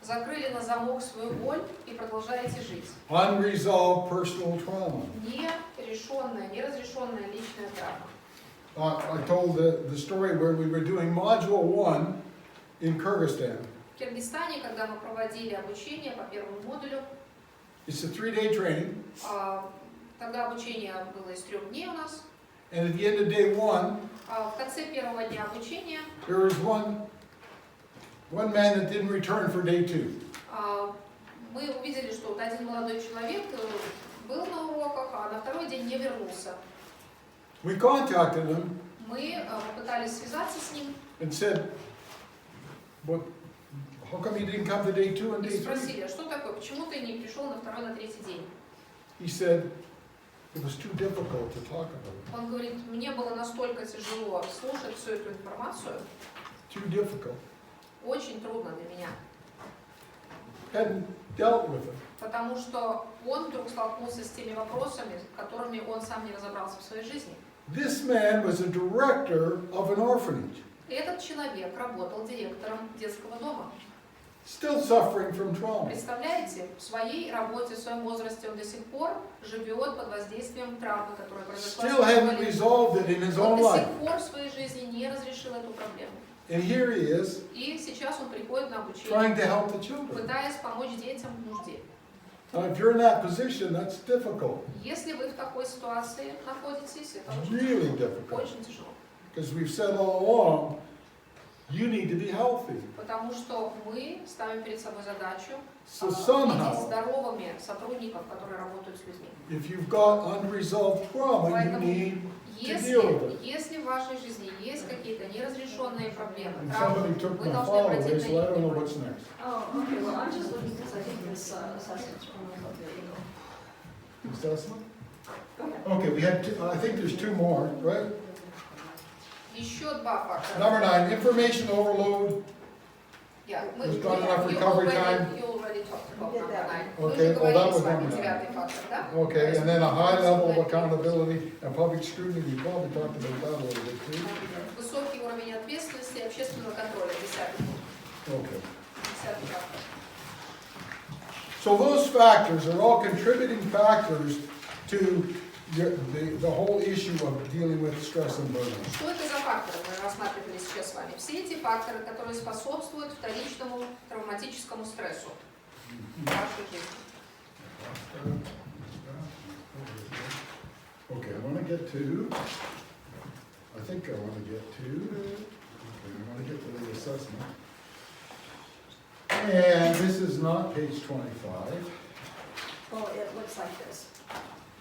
закрыли на замок свою боль и продолжаете жить?
Unresolved personal trauma.
Неразрешенная личная травма.
I told the story where we were doing Module 1 in Kyrgyzstan.
В Киргизстане, когда мы проводили обучение по первому модулю,
It's a 3-day training,
тогда обучение было из 3 дней у нас,
And at the end of day one,
В конце первого дня обучения
there was one man that didn't return for day 2.
мы увидели, что вот один молодой человек был на уроках, а на второй день не вернулся.
We contacted him
Мы попытались связаться с ним
and said, "What? How come you didn't come to day 2 and
и
day 3?"
спросили, а что такое, почему ты не пришел на второй, на третий день?
He said, "It was too difficult to talk about it.
Он говорит, мне было настолько тяжело слушать всю эту информацию,
Too difficult.
очень трудно для меня,
Hadn't dealt with it."
потому что он вдруг столкнулся с теми вопросами, с которыми он сам не разобрался в своей жизни.
This man was a director of an orphanage,
Этот человек работал директором детского дома.
still suffering from trauma.
Представляете, в своей работе, в своем возрасте он до сих пор живет под воздействием травмы, которая произошла
Still
с
hadn't
ним.
resolved it in his
Он
own
до
life.
сих пор в своей жизни не разрешил эту проблему.
And here he is,
И сейчас он приходит на обучение,
trying to help the children.
пытаясь помочь детям в нужде.
Now, if you're in that position, that's difficult.
Если вы в такой ситуации находитесь, это очень
Really
тяжело.
difficult.
Очень тяжело.
Because we've said all along, you need to be healthy.
Потому что мы ставим перед собой задачу
So
видеть
somehow,
здоровыми сотрудников, которые работают с людьми.
if you've got unresolved trauma, you need to deal with it.
Если в вашей жизни есть какие-то неразрешенные проблемы,
And
травмы,
somebody took
вы
my
должны
file
обратить
away,
на
so I don't know
них
what's
внимание.
next.
Oh, okay, well, I'm just looking because I think this assessment's from there you go.
Assessment?
Go ahead.
Okay, we had, I think there's 2 more, right?
Еще два фактора.
Number 9, information overload. There's not enough recovery time.
You already talked about
Did
number
that.
9.
Okay,
Мы уже
well, that
говорили
was
с вами
number 9.
девятый фактор, да?
Okay, and then a high level of accountability and public scrutiny, we probably talked about that a little bit too.
Высокий уровень ответственности и общественного контроля. 10-й
Okay.
фактор.
So those factors are all contributing factors to the whole issue of dealing with stress and burnout.
Что это за факторы мы рассматривали сейчас с вами? Все эти факторы, которые способствуют вторичному травматическому стрессу в вашей жизни.
Okay, I want to get to, I think I want to get to, okay, I want to get to the assessment. And this is not page 25.
Well, it looks like this.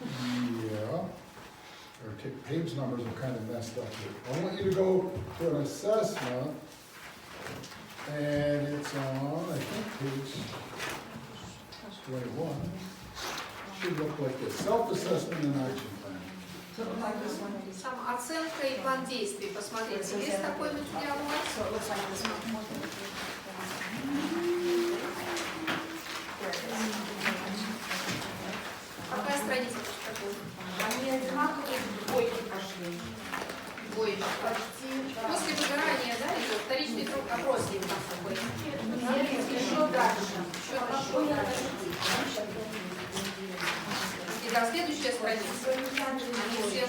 Yeah. Our page numbers are kind of messed up here. I want you to go to an assessment, and it's on, I think, page 21. Should look like this, self-assessment and action plan.
So it looks like this one.
Самооценка и план действий. Посмотрите, есть такой материал у вас?
So it looks like this one.
Какая страница?
Они одинаковые, двойки пошли.
Двоечка. После выгорания, да, идет вторичный опрос есть такой.
Нет, еще дальше.
Еще дальше. Итак, следующая страница. Они все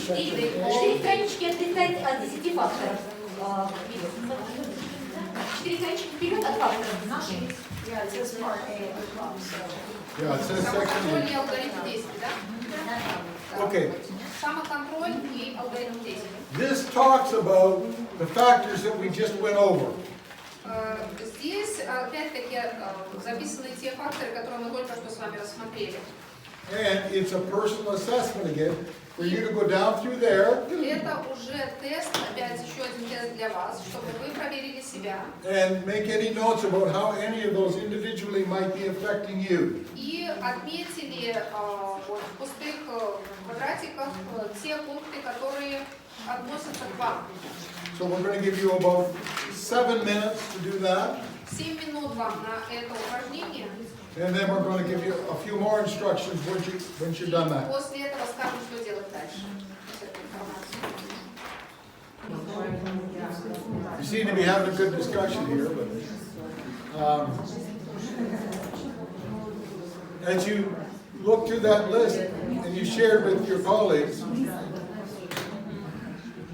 Четыре странички от 10 факторов. 4 странички вперед от факторов.
Yeah, it says part A at the top, so.
Yeah, it says
самоконтроль
section
и алгоритм действий, да?
Okay.
Самоконтроль и алгоритм действий.
This talks about the factors that we just went over.
Здесь, опять-таки, записаны те факторы, которые мы только что с вами рассмотрели.
And it's a personal assessment again, for you to go down through there
Это уже тест, опять еще один тест для вас, чтобы вы проверили себя
and make any notes about how any of those individually might be affecting you.
и отметили вот, в пустых квадратиках те пункты, которые относятся к вам.
So we're going to give you about 7 minutes to do that,
7 минут вам на это упражнение,
and then we're going to give you a few more instructions once you've done that.
после этого скажем, что делать дальше.
You seem to be having a good discussion here, but as you look through that list and you share it with your colleagues,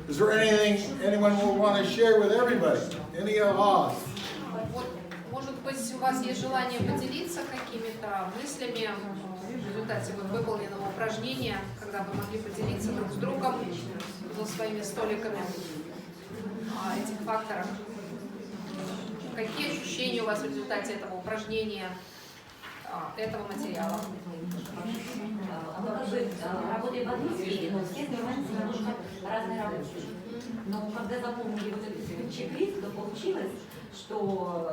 is there anything anyone will want to share with everybody? Any ahas?
Вот, может быть, у вас есть желание поделиться какими-то мыслями в результате вот выполненного упражнения, когда вы могли поделиться друг с другом за своими столиками о этих факторах. Какие ощущения у вас в результате этого упражнения, этого материала?
Мы как бы работаем в одной сфере, но все занимаемся немножко разной работой. Но когда заполнили вот этот чек-лист, то получилось, что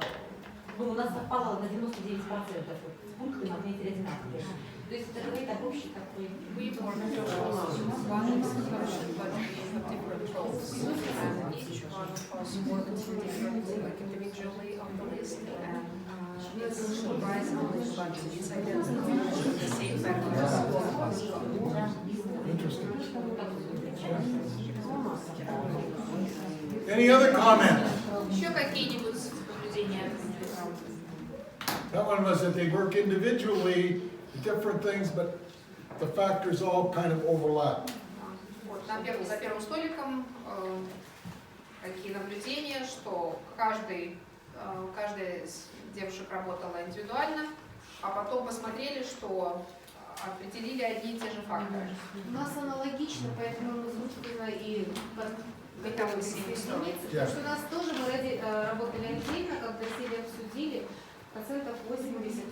у нас совпало на 99%, пункты мы отметили одинаковые. То есть это говорит об общей такой...
Any other comments?
Еще какие-нибудь наблюдения?
That one was that they work individually, different things, but the factors all kind of overlap.
Вот, за первым столиком какие наблюдения, что каждая из девушек работала индивидуально, а потом посмотрели, что определили одни и те же факторы.
У нас аналогично, поэтому мы звучно и готовы присоединиться, потому что у нас тоже мы работали отдельно, когда сели обсудили, 80%,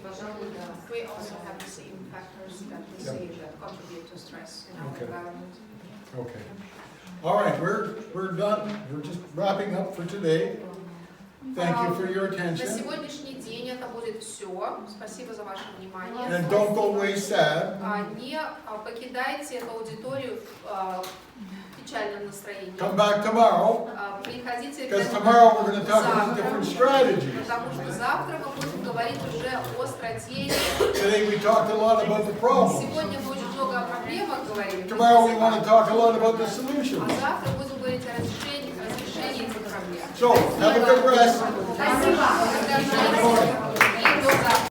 пожалуй, да.
We also have the same factors that we see that contribute to stress in our
Okay.
environment.
Okay. All right, we're done. We're just wrapping up for today. Thank you for your
На
attention.
сегодняшний день это будет все. Спасибо за ваше внимание.
And don't go away sad.
Не покидайте эту аудиторию в печальном настроении.
Come back tomorrow,
Приходите
because tomorrow we're going to talk about different strategies.
потому что завтра мы будем говорить уже о стратегии.
Today we talked a lot about the problems.
Сегодня мы очень много о проблемах говорили.
Tomorrow we want to talk a lot about the
А
solutions.
завтра будем говорить о разрешении этих проблем.
So, have a good rest.
Спасибо.